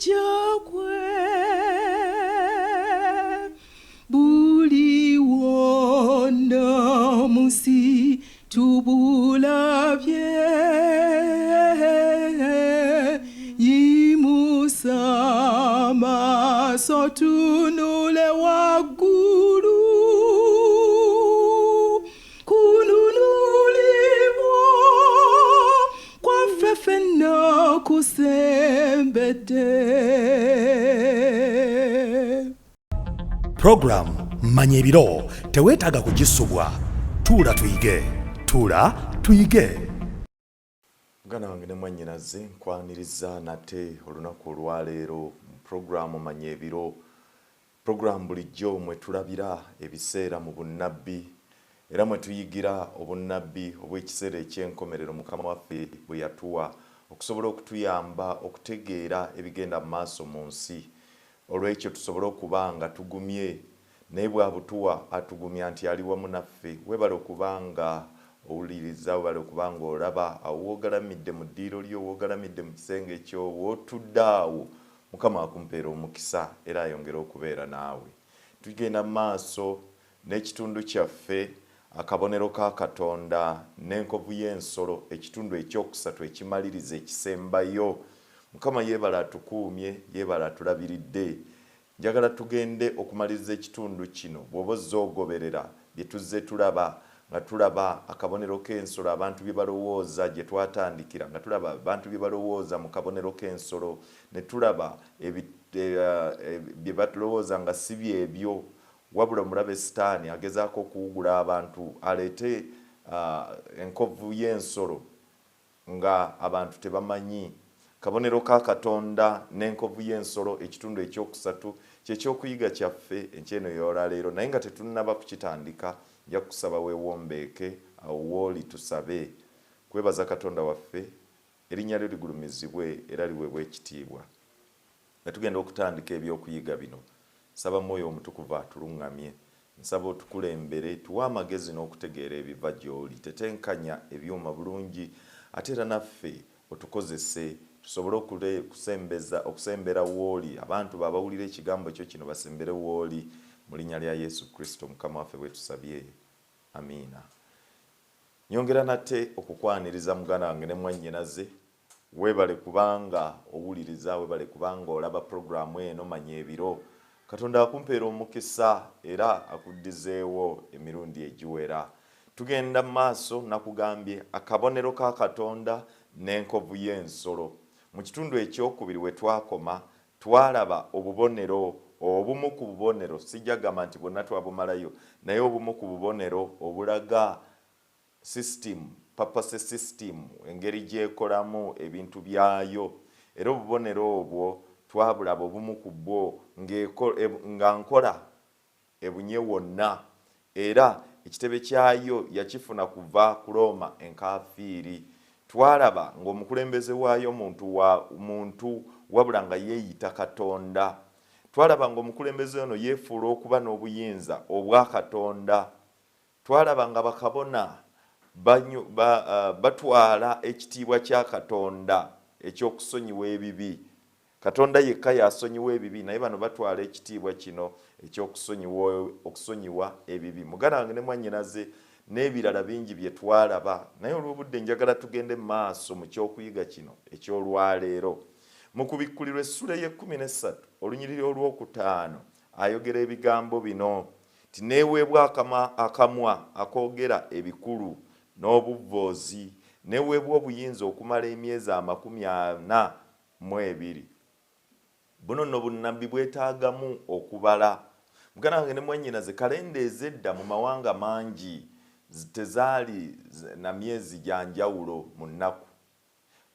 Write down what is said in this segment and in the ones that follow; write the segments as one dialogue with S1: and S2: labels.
S1: jakwe buli wona musi tubulabye yimusama sotunule waggulu kununulibwa kwafefenna kusembedde.
S2: Program Manya ebiro teweetaaga kugisubwa. Tuula tuyige. Tuula tuyige.
S3: Muganda wange ne mwannyinaze nkwaniriza nate olunaku olwaleero programu Manya ebiro. Programu bulijjo mwe tulabira ebiseera mu bunnabbi era mwe tuyigira obunnabbi obw'ekiseera eky'enkomerero Mukama waffe bwe yatuwa okusobola okutuyamba okutegeera ebigenda mu maaso mu nsi. Olw'ekyo tusobole okuba nga tugumye naye bw'abutuwa atugumya nti ali wamu naffe. Weebale okubanga owuliriza, weebale okubanga olaba awo w'ogalamidde mu ddiiro lyo, w'ogalamidde mu kisenge kyo, w'otudde awo, Mukama akumpeera omukisa era ayongere okubeera naawe. Tugenda mu maaso n'ekitundu kyaffe akabonero ka Katonda n'enkovu y'ensolo, ekitundu ekyokusatu ekimaliriza ekisembayo. Mukama yeebala atukuumye, yeebala atulabiridde. Njagala tugende okumaliriza ekitundu kino bw'oba ozze ogoberera bye tuzze tulaba, nga tulaba akabonero k'ensolo, abantu bye balowooza gye twatandikira, nga tulaba abantu bye balowooza mu kabonero k'ensolo, ne tulaba bye balowooza nga si byebyo, wabula omulabe Sitaani agezaako okuwugula abantu aleete enkovu y'ensolo nga abantu tebamanyi. Kabonero ka Katonda n'enkovu y'ensolo, ekitundu ekyokusatu kyekyokuyiga kyaffe enkyeno y'olwaleero. Naye nga tetunnaba kukitandika, nja kusaba weewombeeke awo w'oli tusabe. Kwebaza Katonda waffe, erinnya lyo ligulumizibwe era liweebwe ekitiibwa. Nga tugenda okutandika ebyokuyiga bino, saba Mwoyo Omutukuvu atuluŋŋamye. Nsaba otukulembere, tuwe amagezi n'okutegeera ebiva gy'oli. Tetenkanya ebyuma bulungi, ate era naffe otukozese tusobole okusembera w'oli. Abantu babawulira ekigambo kyo kino basembere w'oli. Mu linnya lya Yesu Kristo Mukama waffe bwe tusabye. Amiina. Nyongera nate okukwaniriza muganda wange ne mwannyinaze. Weebale kubanga owuliriza, weebale kubanga olaba programu eno Manya ebiro. Katonda akumpeera omukisa era akuddizeewo emirundi egiwera. Tugenda mu maaso nakugambye akabonero ka Katonda n'enkovu y'ensolo. Mu kitundu ekyokubiri we twakoma twalaba obubonero, obumu ku bubonero, sijjagamba nti bwonna twabumalayo, naye obumu ku bubonero obulaga purpose system, engeri gy'ekolamu ebintu byayo. Era obubonero obwo twabulaba obumu ku bwo nga nkola ebunye wonna, era ekitebe kyayo yakifuna kuva ku Roma enkaafiiri. Twalaba ng'omukulembeze waayo muntu wabula nga yeeyita Katonda. Twalaba ng'omukulembeze ono yeefuula okuba n'obuyinza obwa Katonda. Twalaba nga bakabona batwala ekitiibwa kya Katonda eky'okusonyiwa ebibi. Katonda yekka yasonyiwa ebibi, naye bano batwala ekitiibwa kino eky'okusonyiwa ebibi. Muganda wange ne mwannyinaze n'ebirala bingi bye twalaba, naye olw'obudde njagala tugende maaso mu kyokuyiga kino eky'olwaleero. Mu kubikkulirwa essula y'e13 olunyiriri olw'okutaano ayogera ebigambo bino ti neeweebwa akamwa akoogera ebikulu n'obuvvoozi, neeweebwa obuyinza okumala emyezi 42. Buno nno bunnabbi bwetaagamu okubala. Muganda wange ne mwannyinaze, kalenda ez'edda mu mawanga mangi tezaali na myezi gya njawulo mu nnaku.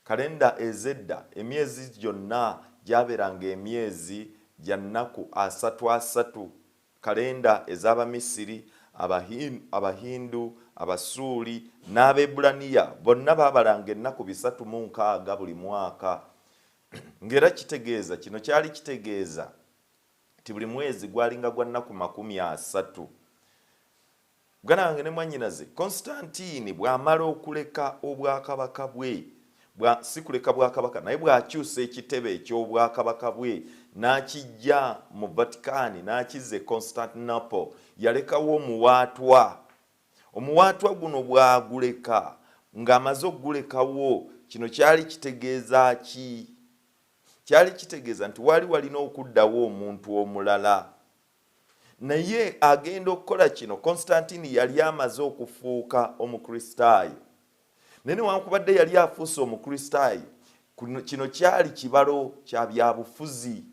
S3: Kalenda ez'edda emyezi gyonna gyabeeranga emyezi gya nnaku 33. Kalenda ez'Abamisiri, Abahindu, Abasuuli n'Abebbulaniya bonna baabalanga ennaku 360 buli mwaka. Ng'era kitegeeza, kino kyali kitegeeza ti buli mwezi gwalinga gwa nnaku 30. Muganda wange ne mwannyinaze, Konstantini bw'amala okuleka obwakabaka bwe si kuleka bwakabaka naye bw'akyusa ekitebe eky'obwakabaka bwe n'akijja mu Vatican n'akizza Constantinople yalekawo omuwaatwa guno bw'aguleka ng'amaze okugulekawo kino kyali kitegeeza ki? Kyali kitegeeza nti walina okuddawo omuntu omulala naye agenda okukola kino. Constantine yali amaze okufuuka omukristaayo naye newankubadde yali afuuse omukristaayo kino kyali kibalo kya byabufuzi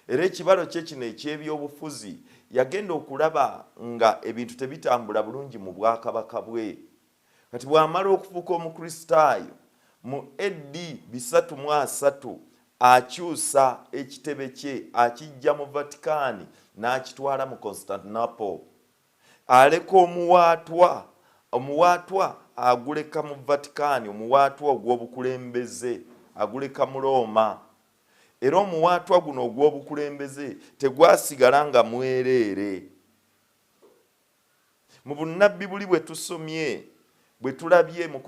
S3: era ekibalo kye kino eky'ebyobufuzi yagenda okulaba nga ebintu tebitambula bulungi mu bwakabaka bwe. Kati bw'amala okufuuka omukristaayo mu AD 303 akyusa ekitebe kye akijja mu Vatican n'akitwala mu Constantinople. Aleka omuwaatwa aguleka mu Vatican, omuwaatwa ogw'obukulembeze aguleka mu Roma. Era omuwaatwa guno ogw'obukulembeze tegwasigala nga mwereere. Mu bunnabbi buli bwe tusomye bwe tulabye mu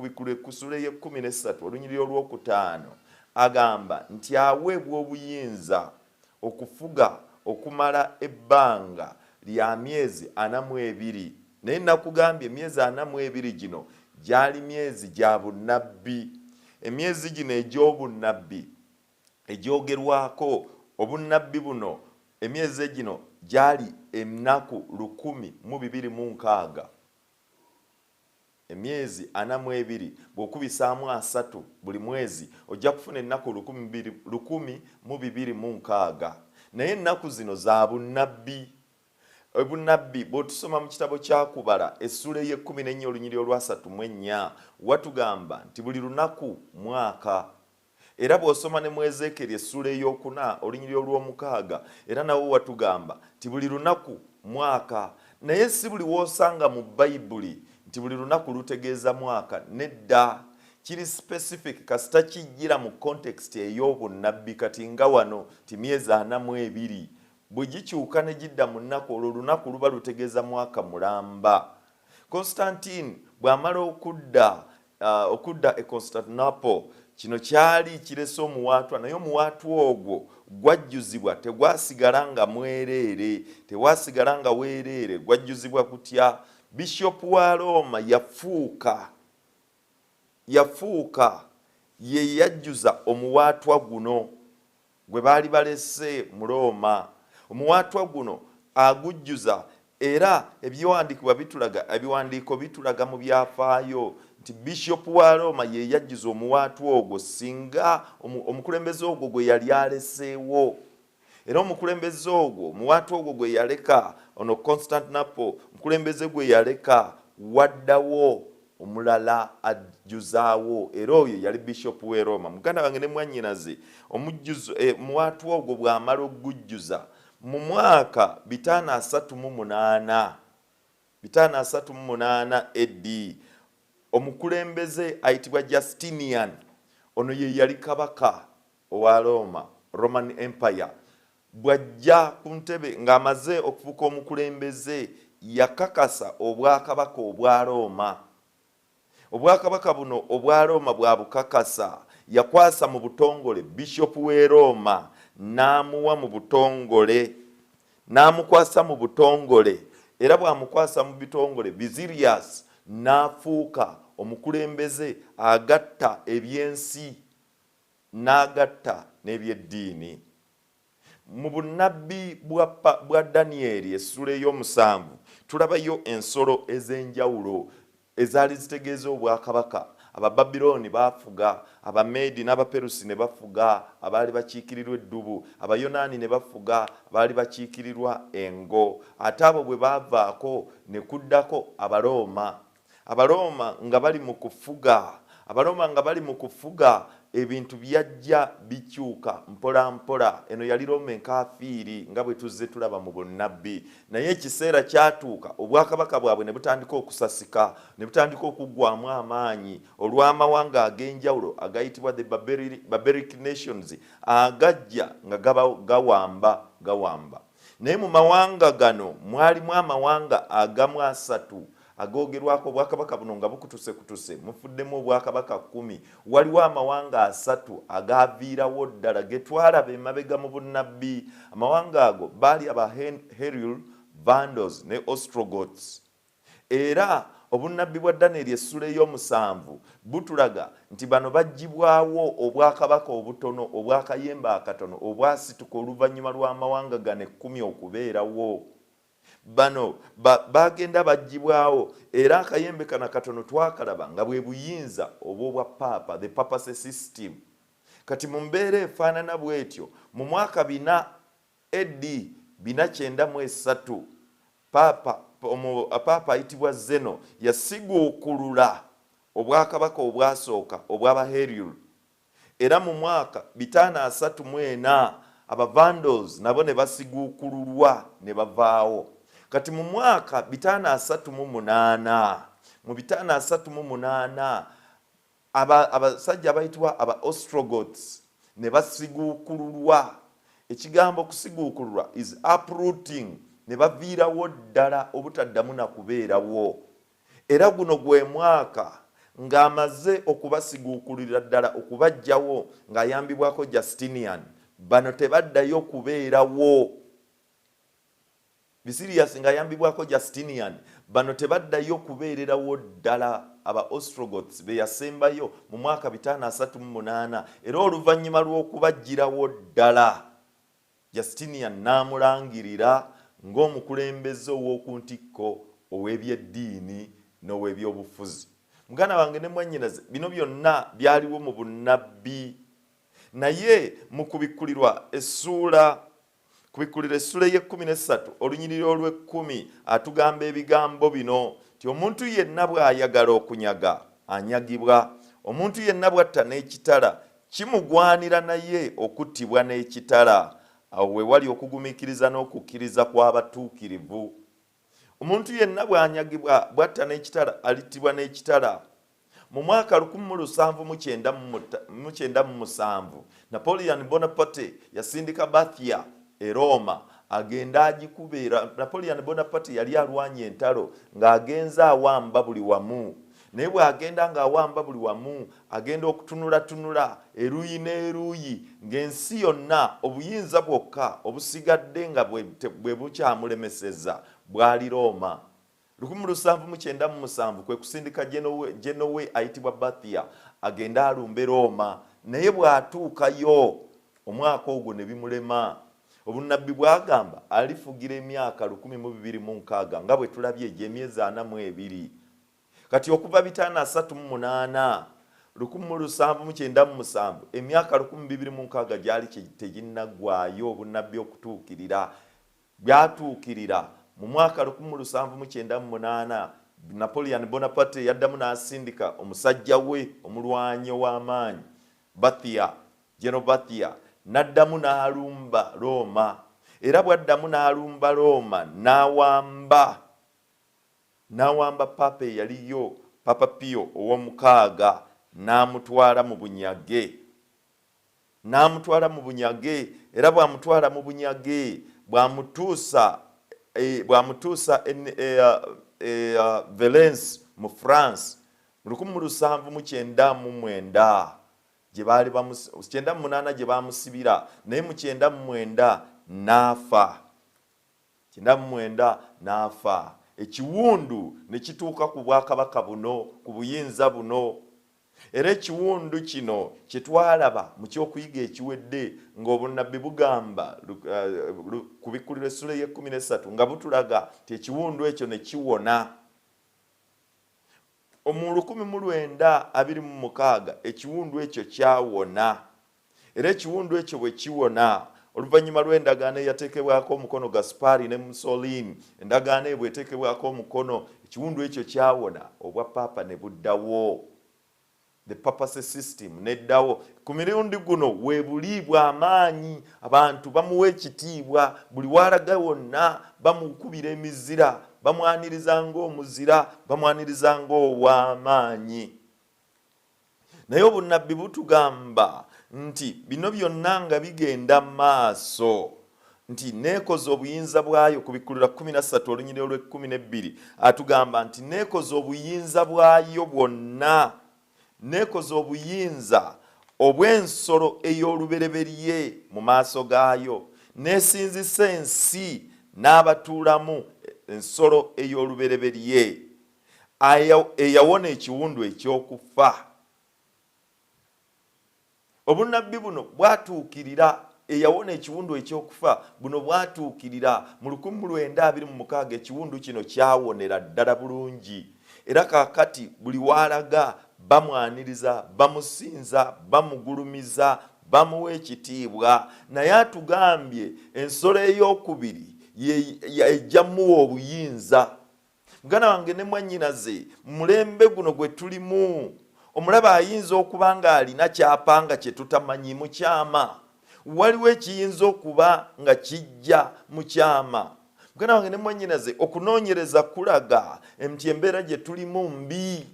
S3: kusula y'e13 olunyiriri olw'okutaano agamba nti aweebwa obuyinza okufuga okumala ebbanga lya myezi 42. Naye nakugambye emyezi 42 gino gyali myezi gya bunnabbi. Emyezi gino egy'obunnabbi egyogerwako obunnabbi buno, emyezi gino gyali ennaku 1206. Emyezi 42 bw'okubisaamu 3 buli mwezi ojja kufuna ennaku 1206. Naye ennaku zino za bunnabbi. Obunnabbi bw'otusoma mu kitabo kya Kubala essula y'e14 olunyiriri olwa34 watugamba nti buli lunaku mwaka. Era bw'osoma ne mu Ezeekeri essula ey'okuna olunyiriri olw'omukaaga era nawo watugamba nti buli lunaku mwaka. Naye si buli w'osanga mu Bayibuli nti buli lunaku lutegeeza mwaka. Nedda, kiri specific kasita kijjira mu context ey'obunnabbi. Kati nga wano ti myezi 42 bwe gikyuka ne gidda mu nnaku olwo lunaku luba lutegeeza mwaka mulamba. Constantine bw'amala okudda e Constantinople kino kyali kirese omuwaatwa naye omuwaatwa ogwo gwajjuzibwa tegwasigala nga mwereere, tewasigala nga weereere. Gwajjuzibwa kutya? Bishop wa Roma yafuuka ye yajjuza omuwaatwa guno gwe baali balese mu Roma. Omuwaatwa guno agujjuza era ebiwandiiko bitulaga mu byafaayo nti Bishop wa Roma ye yajjuza omuwaatwa ogwo singa omukulembeze ogwo gwe yali aleseewo. Era omukulembeze ogwo omuwaatwa ogwo gwe yaleka ono Constantinople, omukulembeze gwe yaleka waddawo omulala ajjuzaawo era oyo yali Bishop w'e Roma. Muganda wange ne mwannyinaze omuwaatwa ogwo bw'amala okugujjuza mu mwaka 538 AD omukulembeze ayitibwa Justinian, ono ye yali kabaka owa Roma, Roman Empire. Bw'ajja ku ntebe ng'amaze okufuuka omukulembeze yakakasa obwakabaka obwa Roma. Obwakabaka buno obwa Roma bwabukakasa yakwasa mu butongole Bishop w'e Roma n'amukwasa mu butongole era bw'amukwasa mu bitongole Bizirius n'afuuka omukulembeze agatta ebyensi n'agatta n'ebyeddiini. Mu bunnabbi bwa Danieri essula ey'omusanvu tulabayo ensolo ez'enjawulo ezaali zitegeeza obwakabaka. Abababilooni baafuga, Abameedi n'Abaperusi ne bafuga abaali bakiikirirwa eddubu, Abayonaani ne bafuga abaali bakiikirirwa engo. Ate abo bwe baavaako ne kuddako Abaroma. Abaroma nga bali mu kufuga ebintu byajja bikyuka mpola mpola. Eno yali Roma enkafiiri nga bwe tuzze tulaba mu bunnabbi. Naye ekiseera kyatuuka obwakabaka bwabwe ne butandika okusasika, ne butandika okuggwamu amaanyi olw'amawanga ag'enjawulo agayitibwa the Barbaric nations agajja nga gawamba. Naye mu mawanga gano mwalimu amawanga agamu 3 agogerwako obwakabaka buno nga bukutuse mufuddemu obwakabaka 10 waliwo amawanga 3 agaviirawo ddala getwalaba emabega mu bunnabbi. Amawanga ago baali aba Herul, Vandals ne Ostrogoths. Era obunnabbi bwa Danieli essula ey'omusanvu butulaga nti bano baggyibwawo obwakabaka obutono obwakayemba akatono obwasituka oluvannyuma lw'amawanga gano 10 okubeerawo. Bano bagenda baggyibwawo era akayembe kana katono twakalaba nga bwe buyinza obw'obwa papa, the papacy system. Kati mu mbeera efaanana bw'etyo mu mwaka 4 AD 493 papa ayitibwa Zeno yasiguukulula obwakabaka obwasooka obw'Abaherul. Era mu mwaka 534 aba Vandals nabo ne basiguukululwa ne bavaawo. Kati mu mwaka 538 mu 538 abasajja abayitibwa aba Ostrogoths ne basiguukululwa. Ekigambo kusiguukululwa is uprooting, ne baviirawo ddala obutaddamu na kubeerawo. Era guno gwe mwaka ng'amaze okubasiguukulira ddala okubajjawo ng'ayambibwako Justinian, bano tebaddayo kubeerawo. Bisirius ng'ayambibwako Justinian, bano tebaddayo kubeererawo ddala. Aba Ostrogoths be yasembayo mu mwaka 538 era oluvannyuma lw'okubajjirawo ddala Justinian n'amulangirira ng'omukulembeze ow'oku ntikko ow'ebyeddiini n'ow'ebyobufuzi. Muganda wange ne mwannyinaze, bino byonna byaliwo mu bunnabbi. Naye mu kubikkulirwa essula ye-13 olunyiriri olw'10 atugamba ebigambo bino nti omuntu yenna bw'ayagala okunyaga anyagibwa, omuntu yenna bw'atta n'ekitala kimugwanira naye okuttibwa n'ekitala. Awo we wali okugumiikiriza n'okukkiriza kw'abatuukirivu. Omuntu yenna bw'anyagibwa bw'atta n'ekitala alittibwa n'ekitala. Mu mwaka 1797 Napoleon Bonaparte yasindika Bathia e Roma agenda agikubeera. Napoleon Bonaparte yali alwanye entalo ng'agenza awamba buli wamu. Naye bw'agenda ng'awamba buli wamu agenda okutunulatunula eruuyi n'eruuyi ng'ensi yonna obuyinza bwokka obusigadde nga bwe bukyamulemeseza bwali Roma. 1797 kwe kusindika Genowe ayitibwa Bathia agenda alumbe Roma. Naye bw'atuukayo omwaka ogwo ne bimulema. Obunnabbi bwagamba alifugira emyaka 1206 nga bwe tulabye egy'emyezi 42. Kati okuva 538 1797 emyaka 1206 gyali teginnaggwaayo obunnabbi okutuukirira. Byatuukirira mu mwaka 1798 Napoleon Bonaparte yaddamu n'asindika omusajja we omulwanyi w'amaanyi Bathia, General Bathia, n'addamu n'alumba Roma. Era bw'addamu n'alumba Roma n'awamba papa eyaliyo, Papa Pio ow'omukaaga, n'amutwala mu bunyage. Era bw'amutwala mu bunyage bw'amutuusa Valence mu France 1799 gye baali 98 gye baamusibira, naye mu 99 n'afa. Ekiwundu ne kituuka ku bwakabaka buno, ku buyinza buno. Era ekiwundu kino kye twalaba mu ky'okuyiga ekiwedde ng'obunnabbi bugamba ku bikkulirwa essula ye-13 nga butulaga nti ekiwundu ekyo ne kiwona. Mu 1926 ekiwundu ekyo kyawona. Era ekiwundu ekyo bwe kiwona oluvannyuma lw'endagaano eyateekebwako omukono Gaspari ne Mussolini, endagaano ebwe eteekebwako omukono, ekiwundu ekyo kyawona, obwa papa ne buddawo. The papacy system neddawo. Ku mirundi guno weebuli bw'amaanyi, abantu bamuwa ekitiibwa, buli walaga wonna bamukubira emizira, bamwaniriza ng'omuzira, bamwaniriza ng'ow'amaanyi. Naye obunnabbi butugamba nti bino byonna nga bigenda maaso nti nekoze obuyinza bwayo kubikkulira 13 olunyiriri olw'12 atugamba nti nekoze obuyinza bwayo bwonna, nekoze obuyinza obw'ensolo ey'olubereberye mu maaso gaayo, nesinzisa ensi n'abatuulamu ensolo ey'olubereberye, eyawona ekiwundu ekyokufa. Obunnabbi buno bwatuukirira, eyawona ekiwundu ekyokufa buno bwatuukirira mu 1926 ekiwundu kino kyawonera ddala bulungi, era kaakati buli walaga bamwaniriza, bamusinza, bamugulumiza, bamuwa ekitiibwa. Naye atugambye ensolo ey'okubiri ejja muwa obuyinza. Muganda wange ne mwannyinaze, mulembe guno gwe tulimu, omulaba ayinza okuba nga alina kyapanga kye tutamanyi mu kyama, waliwo ekiyinza okuba nga kijja mu kyama. Muganda wange ne mwannyinaze, okunoonyereza kulaga nti embeera gye tulimu mbi,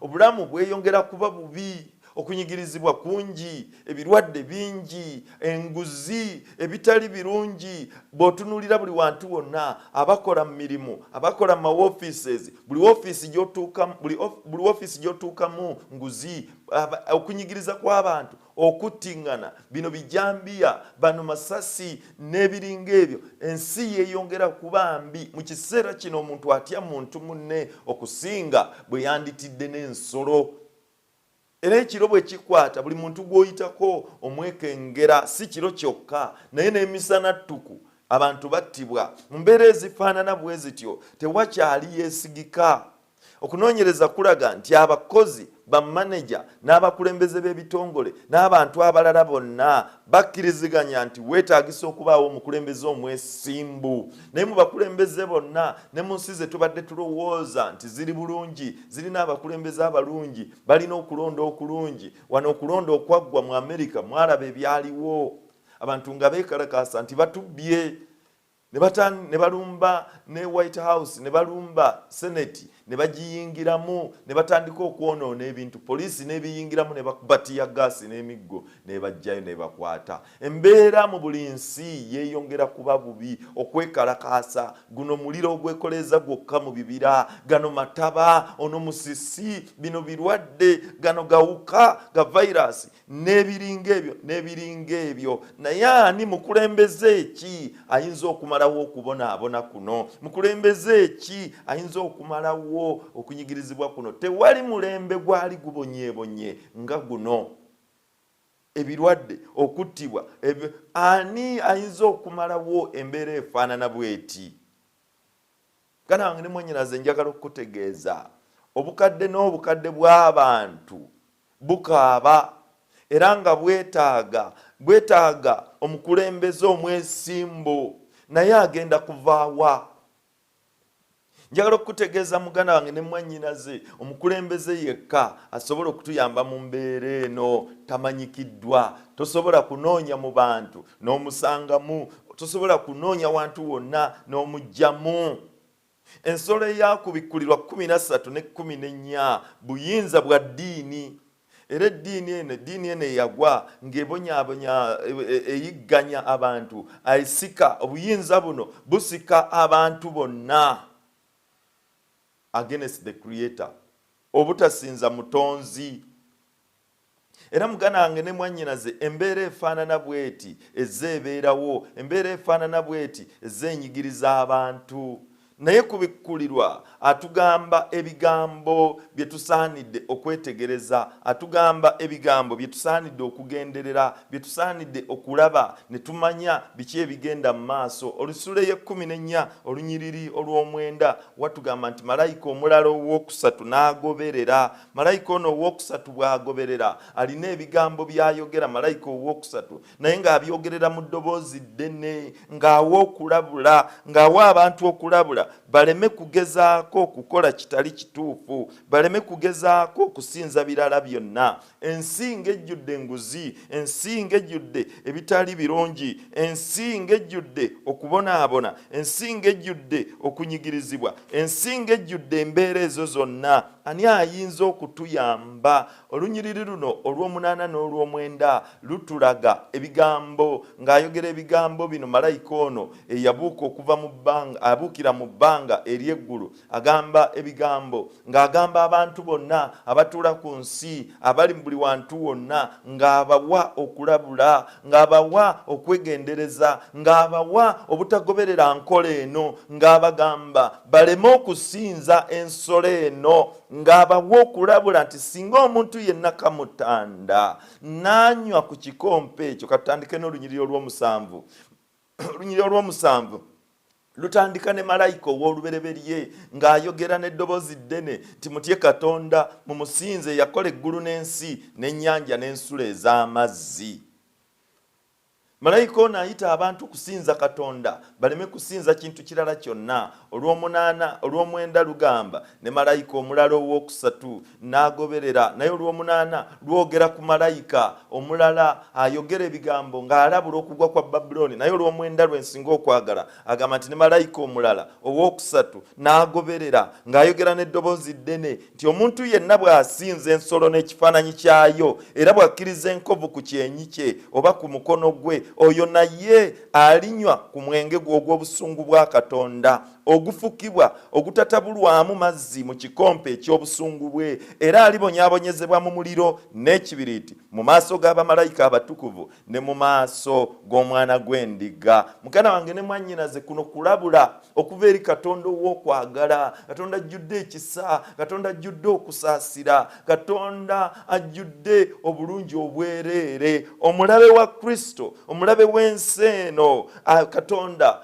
S3: obulamu bweyongera kuba bubi, okunyigirizibwa kungi, ebirwadde bingi, enguzi ebitali birungi. Bw'otunuulira buli wantu wonna, abakola mu mirimu, abakola mu offices, buli office gy'otuukamu nguzi, okunyigiriza kw'abantu, okuttingana, bino bijambiya, bano masasi n'ebiringa ebyo. Ensi yeeyongera kuba mbi. Mu kiseera kino omuntu atya muntu munne okusinga bwe yanditidde n'ensolo. Era ekiro bwe kikwata buli muntu gw'oyitako omwekengera, si kiro kyokka naye n'emisana ttuku abantu battibwa. Mu mbeera ezifaanana bwe zityo tewakyali yeesigika. Okunoonyereza kulaga nti abakozi, bamaneja n'abakulembeze b'ebitongole n'abantu abalala bonna bakkiriziganya nti weetaagisa okubaawo omukulembeze omwesimbu. Naye mu bakulembeze bonna ne mu nsi ze tubadde tulowooza nti ziri bulungi, zirina abakulembeze abalungi, balina okulonda okulungi. Wano okulonda okwaggwa mu Amerika mwalaba ebyaliwo, abantu nga beekalakaasa nti batubbye, ne balumba ne White House, ne balumba Senate, ne bagiyingiramu, ne batandika okwonoona ebintu. Poliisi n'ebiyingiramu ne bakubatiya gaasi n'emiggo, ne bajjayo ne bakwata. Embeera mu buli nsi yeeyongera kuba bubi, okwekalakaasa. Guno muliro ogwekoleza gwokka mu bibira, gano mataba, ono musisi, bino birwadde, gano gawuka ga virus n'ebiringa ebyo. Naye ani mukulembeze ki ayinza okumalawo okubonaabona kuno? Mukulembeze ki ayinza okumalawo okunyigirizibwa kuno? Tewali mulembe gwali gubonyeebonye nga guno. Ebirwadde, okuttibwa, ani ayinza okumalawo embeera efaanana bweti? Kana wange ne mwannyinaze, njagala okutegeeza obukadde n'obukadde bw'abantu bukaaba, era nga bwetaaga omukulembeze omwesimbu. Naye agenda kuvaawa? Njagala okutegeeza muganda wange ne mwannyinaze, omukulembeze yekka asobola okutuyamba mu mbeera eno tamanyikiddwa. Tosobola kunoonya mu bantu n'omusangamu, tosobola kunoonya wantu wonna n'omugjamu. Ensolo eyakubikkulirwa 13 ne 14 buyinza bwa ddiini. Era eddiini eno eyagwa ng'ebonyaabonya, eyigganya abantu, ayisika. Obuyinza buno busika abantu bonna against the creator, obutasinza mutonzi. Era muganda wange ne mwannyinaze, embeera efaanana bweti ezeebeerawo, embeera efaanana bweti ezeenyigiriza abantu. Naye kubikkulirwa atugamba ebigambo bye tusaanidde okwetegereza, atugamba ebigambo bye tusaanidde okugenderera, bye tusaanidde okulaba ne tumanya biki ebigenda mu maaso. Olusuula 14 olunyiriri olw'omwenda watugamba nti malayika omulala owookusatu n'agoberera. Malayika ono owookusatu bw'agoberera alina ebigambo by'ayogera, malayika owookusatu, naye ng'abyogerera mu ddoboozi ddene, ng'awa okulabula, ng'awa abantu okulabula baleme kugezaako okukola kitali kituufu, baleme kugezaako okusinza birala byonna. Ensi ng'ejjudde enguzi, ensi ng'ejjudde ebitali birungi, ensi ng'ejjudde okubonaabona, ensi ng'ejjudde okunyigirizibwa, ensi ng'ejjudde embeera ezo zonna. Ani ayinza okutuyamba? Olunyiriri luno olw'omunaana n'olw'omwenda lutulaga ebigambo, ng'ayogera ebigambo bino malayika ono eyabuuka okuva mu bbanga, abuukira mu bbanga ery'eggulu, agamba ebigambo ng'agamba abantu bonna abatuula ku nsi, abali buli wantu wonna, ng'abawa okulabula, ng'abawa okwegendereza, ng'abawa obutagoberera nkola eno, ng'abagamba baleme okusinza ensolo eno, ng'abawa okulabula nti singa omuntu yenna kamutanda n'anywa ku kikompe ekyo. Katutandike n'olunyiriri olw'omusanvu. Olunyiriri olw'omusanvu lutandika ne malayika ow'olubereberye ng'ayogera n'eddoboozi ddene nti mutye Katonda, mumusinze yakola eggulu n'ensi n'ennyanja n'ensulo ez'amazzi. Malayika ono ayita abantu kusinza Katonda, baleme kusinza kintu kirala kyonna. Olw'omunaana olw'omwenda lugamba ne malayika omulala ow'okusatu n'agoberera, naye olw'omunaana lwogera ku malayika omulala ayogera ebigambo ng'alabula okugwa kwa Babuloni, naye olw'omwenda lwensinga okwagala agamba nti ne malayika omulala ow'okusatu n'agoberera ng'ayogera n'eddoboozi ddene nti omuntu yenna bw'asinza ensolo n'ekifaananyi kyayo era bw'akkiriza enkovu ku kyenyi kye oba ku mukono gwe, oyo naye alinywa ku mwenge gw'ogw'obusungu bwa Katonda ogufukibwa ogutatabulwamu mazzi mu kikompe eky'obusungu bwe, era alibonyaabonyezebwa mu muliro n'ekibiriiti mu maaso g'abamalayika abatukuvu ne mu maaso g'omwana gw'endiga. Muganda wange ne mwannyinaze, kuno kulabula okuva eri Katonda ow'okwagala. Katonda ajjudde ekisa, Katonda ajjudde okusaasira, Katonda ajjudde obulungi obwereere. Omulabe wa Kristo, omulabe w'ensi eno, Katonda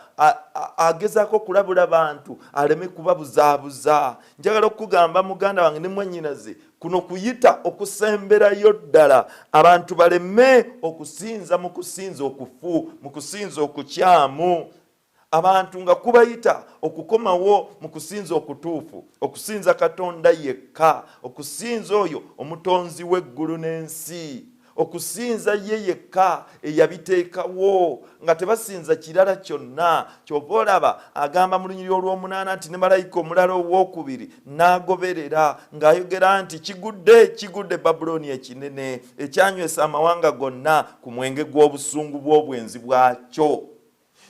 S3: agezaako kulabula bantu aleme kubabuzaabuza. Njagala okugamba muganda wange ne mwannyinaze, kuno kuyita okusemberayo ddala abantu baleme okusinza mu kusinza okufu, mu kusinza okukyamu. Abantu nga kubayita okukomawo mu kusinza okutuufu, okusinza Katonda yekka, okusinza oyo omutonzi w'eggulu n'ensi, okusinza ye yekka eyabiteekawo, nga tebasinza kirala kyonna. Kyova olaba agamba mu lunyiriri olw'omunaana nti ne malayika omulala ow'okubiri n'agoberera ng'ayogera nti kigudde Babuloni ekinene ekyanywesa amawanga gonna ku mwenge gw'obusungu bw'obwenzi bwakyo.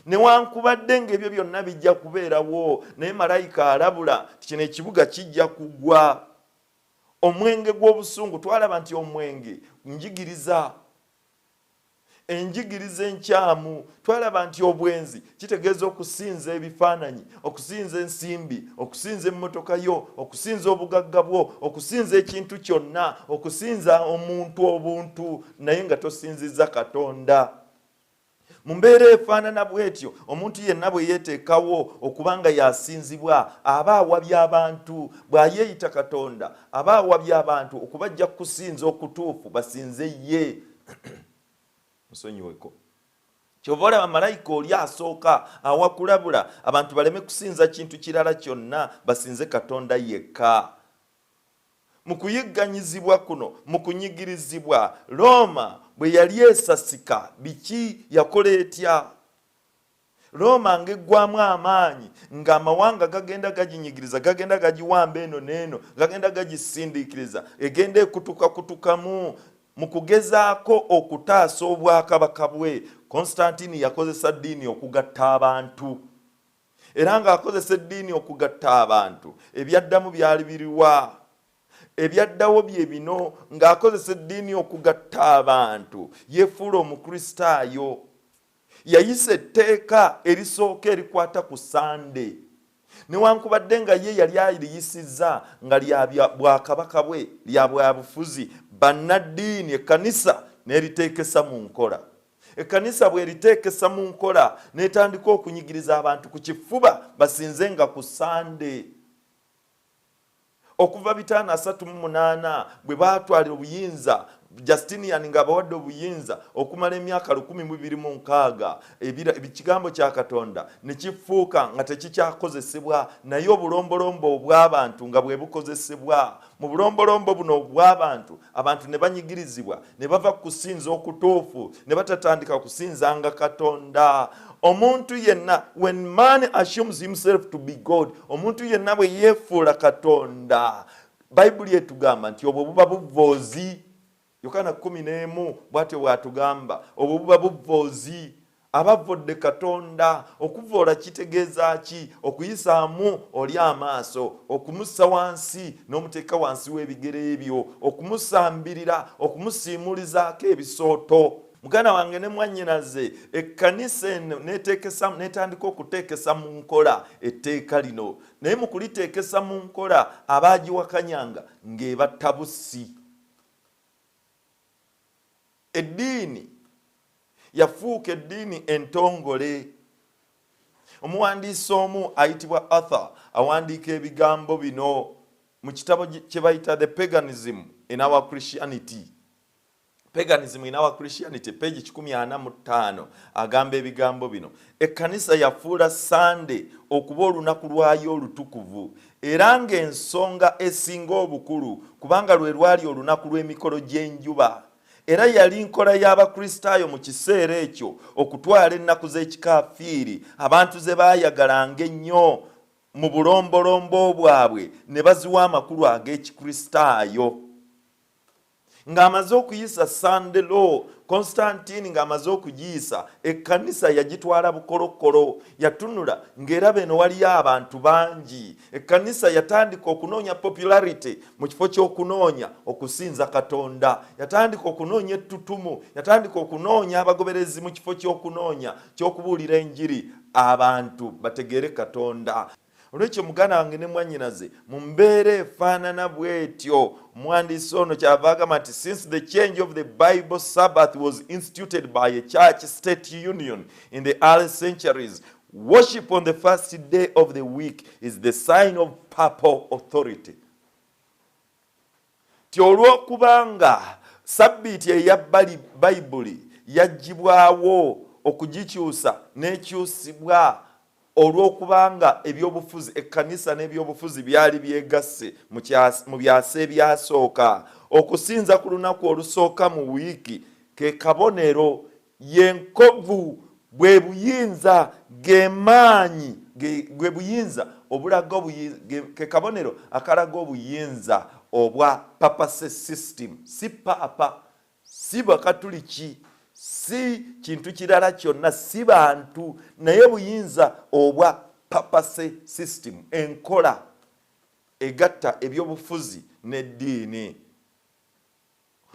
S3: Newankubadde ng'ebyo byonna bijja kubeerawo, naye malayika alabula kino ekibuga kijja kugwa. Omwenge gw'obusungu twalaba nti omwenge njigiriza, enjigiriza enkyamu. Twalaba nti obwenzi kitegeeza okusinza ebifaananyi, okusinza ensimbi, okusinza emmotoka yo, okusinza obugagga bwo, okusinza ekintu kyonna, okusinza omuntu obuntu, naye nga tosinziza Katonda. Mu mbeera efaanana bw'etyo, omuntu yenna bwe yeeteekawo okuba nga yasinzibwa aba awabya abantu. Bw'ayeeyita Katonda aba awabya abantu okubajja kusinza okutuufu basinze ye. Musonyiweko. Kyova olaba malayika oli asooka awa kulabula abantu baleme kusinza kintu kirala kyonna, basinze Katonda yekka. Mu kuyigganyizibwa kuno, mu kunyigirizibwa, Roma bwe yali esasika biki yakola etya? Roma ng'eggwamu amaanyi, ng'amawanga gagenda gaginyigiriza, gagenda gagiwamba eno n'eno, gagenda gagisindiikiriza, egenda ekutukakutukamu mu kugezaako okutaasa obwakabaka bwe. Constantine yakozesa ddiini okugatta abantu, era ng'akozesa eddiini okugatta abantu, ebyaddamu byali biriwa? Ebyaddawo bye bino, ng'akozesa eddiini okugatta abantu. Yeefuula omukristaayo, yayisa etteeka erisooka erikwata ku Sande, newankubadde nga ye yali aliyisizza nga lya bwakabaka bwe, lya bwabufuzi. Bannaddiini ekkanisa n'eriteekesa mu nkola. Ekkanisa bw'eriteekesa mu nkola n'etandika okunyigiriza abantu ku kifuba basinzenga ku Sande. okuva 538 bwe batwala obuyinza Justinian nga bawadde obuyinza okumala emyaka 1206 ekigambo kya Katonda ne kifuuka nga tekikyakozesebwa naye obulombolombo obw'abantu nga bwe bukozesebwa mu bulombolombo buno obw'abantu abantu ne banyigirizibwa ne bava kusinza okutuufu ne batatandika kusinzanga Katonda. Omuntu yenna, when man assumes himself to be God, omuntu yenna bwe yeefuula Katonda, Bayibuli etugamba nti obwo buba buvvoozi. Yokaana 11 bw'atyo bw'atugamba obwo buba buvvoozi. Abavvodde Katonda, okuvvoola kitegeeza ki? Okuyisaamu oli amaaso, okumussa wansi n'omuteeka wansi w'ebigere ebyo, okumusambirira, okumusiimulizaako ebisooto. Muganda wange ne mwannyinaze, ekkanisa eno netandika okuteekesa mu nkola etteeka lino, naye mu kuliteekesa mu nkola abaagiwakanyanga ng'ebatta bussi. Eddiini yafuuka eddiini entongole. Omuwandiisi omu ayitibwa Arthur awandiika ebigambo bino mu kitabo kye bayita The Paganism in Our Christianity. Paganism in Our Christianity, page 145, agamba ebigambo bino. Ekkanisa yafuula Sunday okuba olunaku lwayo olutukuvu, era ng'ensonga esinga obukulu kubanga lwe lwali olunaku lw'emikolo gy'enjuba. Era yali nkola y'Abakristaayo mu kiseera ekyo okutwala ennaku z'ekikaafiiri abantu ze baayagalanga ennyo mu bulombolombo bwabwe ne baziwa amakulu ag'Ekikristaayo. Ng'amaze okuyisa Sunday law, Constantine ng'amaze okugiyisa, ekkanisa yagitwala bukolokolo, yatunula ng'eraba eno waliyo abantu bangi. Ekkanisa yatandika okunoonya popularity mu kifo ky'okunoonya okusinza Katonda, yatandika okunoonya ettutumu, yatandika okunoonya abagoberezi mu kifo ky'okunoonya ky'okubuulira enjiri abantu bategeere Katonda. Olwekyo muganda wange ne mwannyinaze mu mbeera efaanana bw'etyo, omuwandiisi ono kyava agamba nti since the change of the Bible Sabbath was instituted by a church-state union in the early centuries, worship on the first day of the week is the sign of papal authority. Ti olw'okubanga sabbiiti eya Bayibuli yaggyibwawo okugikyusa n'ekyusibwa olw'okubanga ebyobufuzi, ekkanisa n'ebyobufuzi byali byegasse mu byasa ebyasooka, okusinza ku lunaku olusooka mu wiiki ke kabonero, y'enkovu, bwe buyinza, gemaanyi, bwe buyinza obulaga ke kabonero akalaga obuyinza obwa papacy system. Si papa, si bakatuliki, si kintu kirala kyonna, si bantu, naye buyinza obwa papacy system, enkola egatta ebyobufuzi n'eddiini.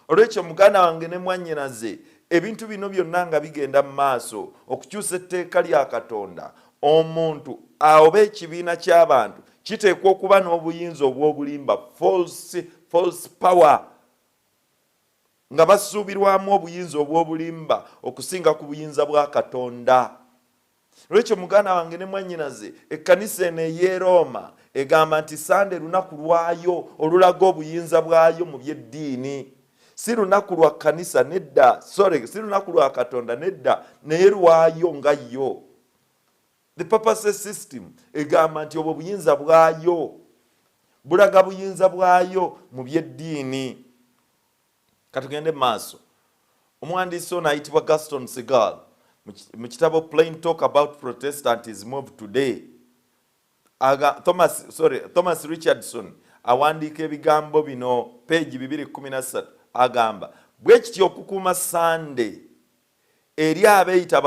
S3: Olwekyo muganda wange ne mwannyinaze, ebintu bino byonna nga bigenda mu maaso okukyusa etteeka lya Katonda, omuntu oba ekibiina ky'abantu kiteekwa okuba n'obuyinza obw'obulimba, false power, nga basuubirwamu obuyinza obw'obulimba okusinga ku buyinza bwa Katonda. Olwekyo muganda wange ne mwannyinaze, ekkanisa eno ey'e Roma egamba nti Sande lunaku lwayo olulaga obuyinza bwayo mu by'eddiini. Si lunaku lwa kkanisa nedda, si lunaku lwa Katonda nedda, naye lwayo nga yo. The papacy system egamba nti obwo buyinza bwayo, bulaga buyinza bwayo mu by'eddiini. Katugende maaso. Omuwandiisi ono ayitibwa Gaston Segal mu kitabo Plain Talk About Protestantism of Today. Thomas Richardson awandiika ebigambo bino page 213, agamba bwe kityo okukuuma Sunday eri abeeyita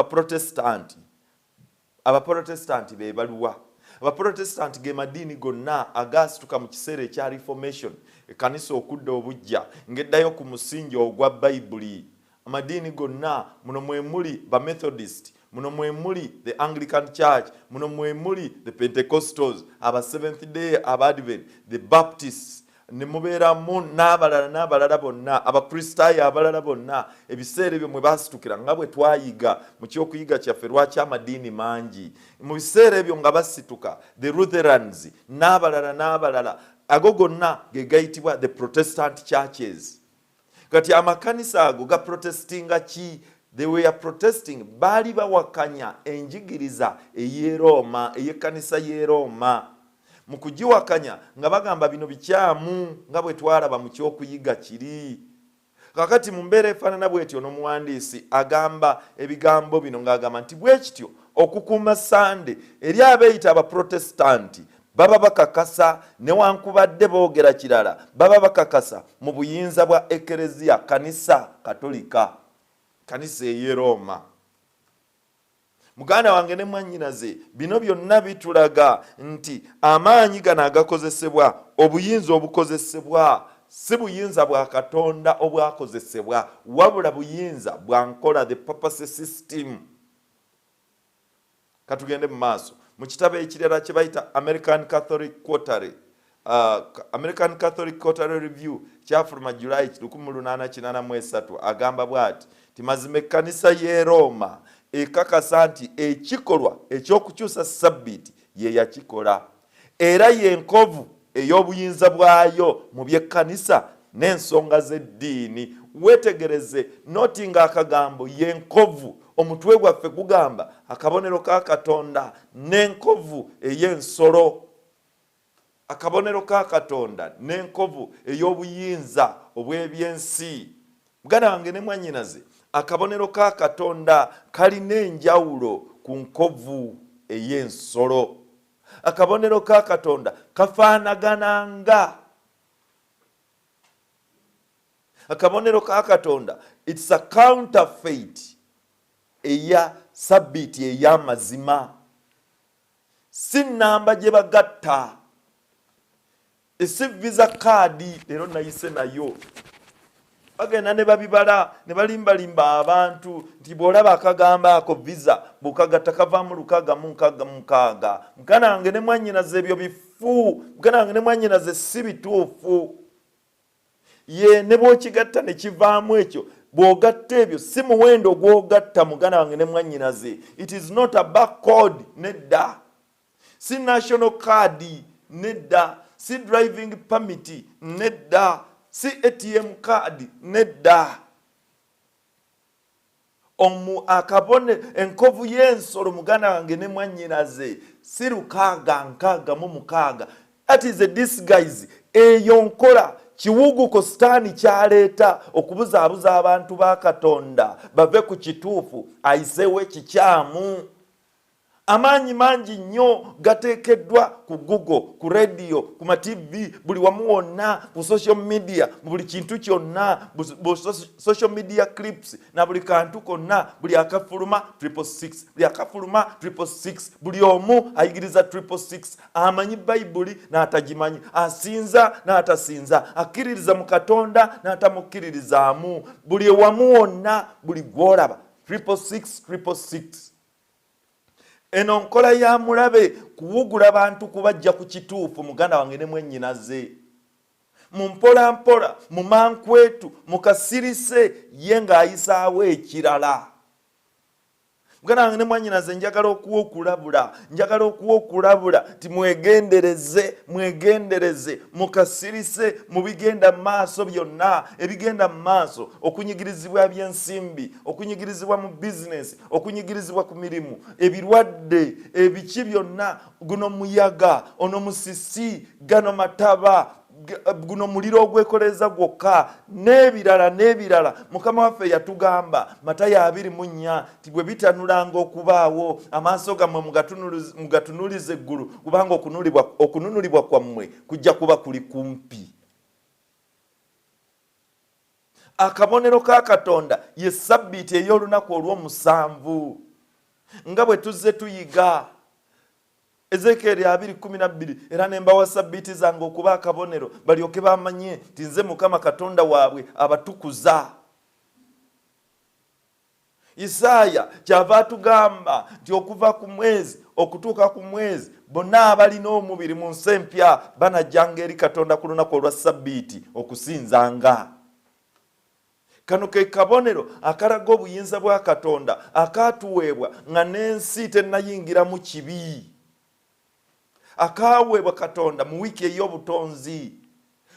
S3: Abaprotestanti be baluwa. Abaprotestanti ge madiini gonna agaasituka mu kiseera ekya Reformation, ekkanisa okudda obujja ng'eddayo ku musingi ogwa Bayibuli. Amadiini gonna, muno mwe muli ba Methodist, muno mwe muli the Anglican Church, muno mwe muli the Pentecostals, aba Seventh Day, aba Advent, the Baptists, ne mubeeramu n'abalala bonna, Abakristaayo abalala bonna. Ebiseera ebyo mwe basitukira nga bwe twayiga mu kyokuyiga kyaffe lwaki amadiini mangi. Mu biseera ebyo nga basituka the Lutherans n'abalala ago gonna ge gayitibwa the Protestant churches. Kati amakanisa ago ga protestinga ki? They were protesting, bali bawakanya enjigiriza eye Roma, eye kanisa ye Roma. Mu kugiwakanya nga bagamba bino bikyamu nga bwe twalaba mu kyokuyiga kiri. Kakati mu mbeera efaanana bw'etyo n'omuwandiisi agamba ebigambo bino ng'agamba nti bwe kityo okukuuma Sande eri abeeyita abaprotestanti baba bakakasa newankubadde boogera kirala baba bakakasa mu buyinza bwa ekereziya kanisa katolika, kanisa ey'e Roma. Muganda wange ne mwannyinaze, bino byonna bitulaga nti amaanyi gano agakozesebwa, obuyinza obukozesebwa si buyinza bwa Katonda obwakozesebwa, wabula buyinza bwa nkola, the papacy system. Katugende mu maaso mu kitabo ekirala kye bayita American Catholic Quarterly Review kyafuluma July 1883 agamba bw'ati ti mazima ekkanisa y'e Roma ekakasa nti ekikolwa ekyokukyusa Sabbiiti ye yakikola era yenkovu ey'obuyinza bwayo mu by'ekkanisa n'ensonga z'eddiini. Wetegereze noti nga akagambo yenkovu, omutwe gwaffe gugamba akabonero ka Katonda n'enkovu ey'ensolo. Akabonero ka Katonda n'enkovu ey'obuyinza obw'ebyensi. Muganda wange ne mwannyinaze, akabonero ka Katonda kalina enjawulo ku nkovu ey'ensolo. Akabonero ka Katonda kafaanagananga. Akabonero ka Katonda, it's a counterfeit eya Sabbiiti ey'amazima. Si nnamba gye bagatta, esi visa kaadi leero nayise nayo. Bagenda ne babibala ne balimbalimba abantu nti bw'olaba akagamba ako visa bukagatta kavaamu 666. Muganda wange ne mwannyinaze ebyo bifu. Muganda wange ne mwannyinaze si bituufu. Ye ne bw'okigatta ne kivaamu ekyo, bw'ogatta ebyo si muwendo gw'ogatta. Muganda wange ne mwannyinaze, it is not a barcode, nedda. Si national card, nedda. Si driving permit, nedda. Si ATM card, nedda. Akabone enkovu y'ensolo muganda wange ne mwannyinaze si 666. That is a disguise. Eyo nkola kiwuguko Sitaani kyaleeta okubuzaabuza abantu ba Katonda bave ku kituufu ayiseewo ekikyamu. Amaanyi mangi nnyo gateekeddwa ku Google, ku radio, ku ma TV, buli wamu wonna, ku social media, mu buli kintu kyonna, social media clips na buli kantu konna, buli akafuluma 666, buli akafuluma 666, buli omu ayigiriza 666, amanyi Bayibuli n'atagimanyi, asinza n'atasinza, akkiririza mu Katonda n'atamukkiririzaamu, buli wamu wonna, buli gw'olaba 666. Eno nkola ya mulabe kuwugula bantu kubajja ku kituufu. Muganda wange ne mwennyinaze, mu mpola mpola, mu mankwetu, mu kasirise ye ng'ayisaawo ekirala. Muganda wange ne mwannyinaze, njagala okuwa okulabula ti mwegendereze mu kasirise, mu bigenda mu maaso byonna, ebigenda mu maaso, okunyigirizibwa by'ensimbi, okunyigirizibwa mu bizinesi, okunyigirizibwa ku mirimu, ebirwadde, ebiki byonna, guno muyaga, ono musisi, gano mataba, guno muliro ogwekoleza gwokka, n'ebirala. Mukama waffe yatugamba Matayo 24 ti bwe bitanulanga okubaawo, amaaso gammwe mugatunulize eggulu, kubanga okununulibwa kwammwe kujja kuba kuli kumpi. Akabonero ka Katonda ye Sabbiiti ey'olunaku olw'omusanvu nga bwe tuzze tuyiga Ezekiel 2:12, era ne mbawa Sabbiiti zange okuba akabonero balyoke bamanye nti nze Mukama Katonda waabwe abatukuza. Isaaya kyava atugamba nti okuva ku mwezi okutuuka ku mwezi bonna abalina omubiri mu nsi empya banajjanga eri Katonda ku lunaku olwa Sabbiiti okusinzanga. Kano ke kabonero akalaga obuyinza bwa Katonda akatuweebwa nga n'ensi tennayingira mu kibi. akaweebwa Katonda mu wiiki ey'obutonzi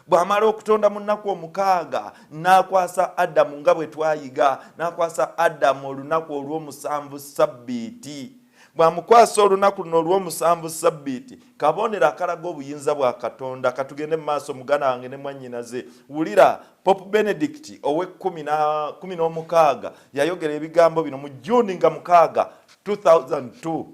S3: bw'amala okutonda mu nnaku omukaaga n'akwasa Adamu nga bwe twayiga, n'akwasa Adamu olunaku olw'omusanvu sabbiiti. Bw'amukwasa olunaku luno olw'omusanvu sabbiiti, kabonero akalaga obuyinza bwa Katonda. Katugende mu maaso muganda wange ne mwannyinaze. Wulira Pope Benedict ow'e16 yayogera ebigambo bino mu Juni nga 6, 2002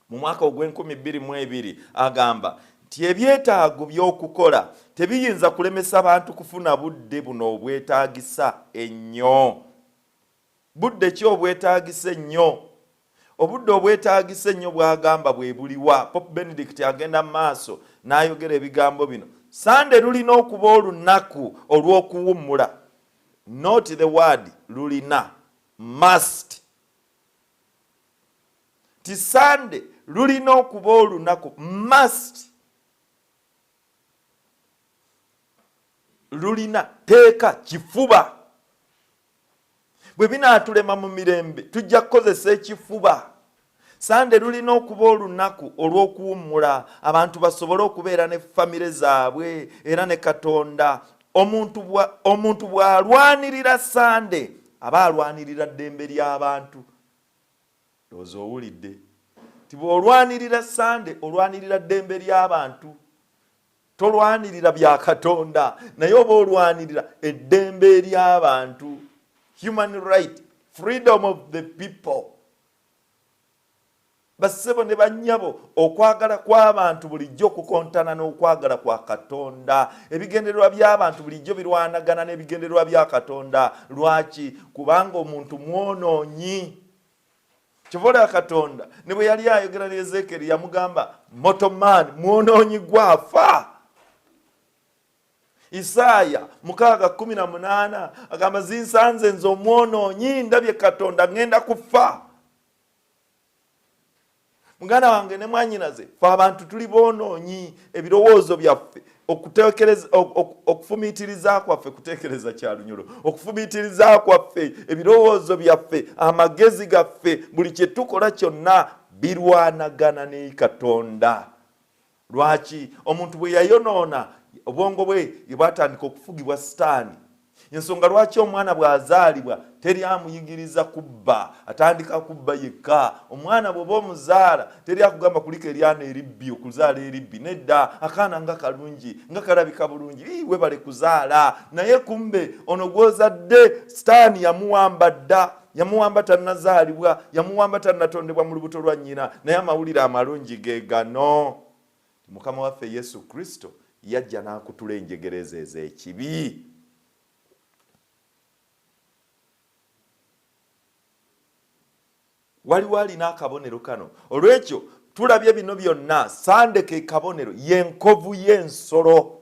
S3: mu mwaka ogw'2022 agamba nti ebyetaago by'okukola tebiyinza kulemesa abantu kufuna budde buno obwetaagisa ennyo. Budde ki obwetaagisa ennyo? Obudde obwetaagisa ennyo bw'agamba bwe buliwa. Pope Benedict agenda mu maaso n'ayogera ebigambo bino. Sande lulina okuba olunaku olw'okuwummula. Not the word lulina, must. Ti Sande lulina okuba olunaku, must. Lulina teeka kifuba. Bwe binaatulema mu mirembe tujja kukozesa ekifuba. Sande lulina okuba olunaku olw'okuwummula, abantu basobole okubeera ne famire zaabwe era ne Katonda. Omuntu bw'alwanirira Sande aba alwanirira ddembe ly'abantu. Lowooza owulidde ti bw'olwanirira Sande olwanirira ddembe ly'abantu. Tolwanirira bya Katonda naye oba olwanirira eddembe ly'abantu. Human right, freedom of the people. Basebo ne bannyabo, okwagala kw'abantu bulijjo kukontana n'okwagala kwa Katonda. Ebigendererwa by'abantu bulijjo birwanagana n'ebigendererwa bya Katonda. Lwaki? Kubanga omuntu mwonoonyi. Kivola Katonda ne bwe yali ayogera ne Ezekiel yamugamba mortal man, mwonoonyi gwafa. Isaya 6:18 agamba zinsanze nze omwonoonyi, ndabye Katonda ngenda kufa. Muganda wange ne mwannyinaze, fe abantu tuli boonoonyi. Ebirowoozo byaffe okufumiitiriza kwaffe kuteekereza kya lunyolo, okufumiitiriza kwaffe, ebirowoozo byaffe, amagezi gaffe, buli kye tukola kyonna birwanagana ne Katonda. Lwaki? Omuntu bwe yayonoona obwongo bwe bwatandika okufugibwa Sitaani. Ensonga lwaki omwana bw'azaalibwa teri amuyigiriza kubba, atandika kubba yekka. Omwana bw'oba omuzaala teri akugamba kulika eryana eribbi, okuzaala eribbi. Nedda, akaana nga kalungi, nga kalabika bulungi, webale kuzaala. Naye kumbe ono gw'ozadde Sitaani yamuwamba dda. Yamuwamba tannazaalibwa, yamuwamba tannatondebwa mu lubuto lwa nnyina. Naye amawulire amalungi ge gano. Mukama waffe Yesu Kristo yajja n'akutula enjegereza ez'ekibi. Waliwo alina akabonero kano. Olwekyo tulabye bino byonna. Sande ke kabonero y'enkovu y'ensolo.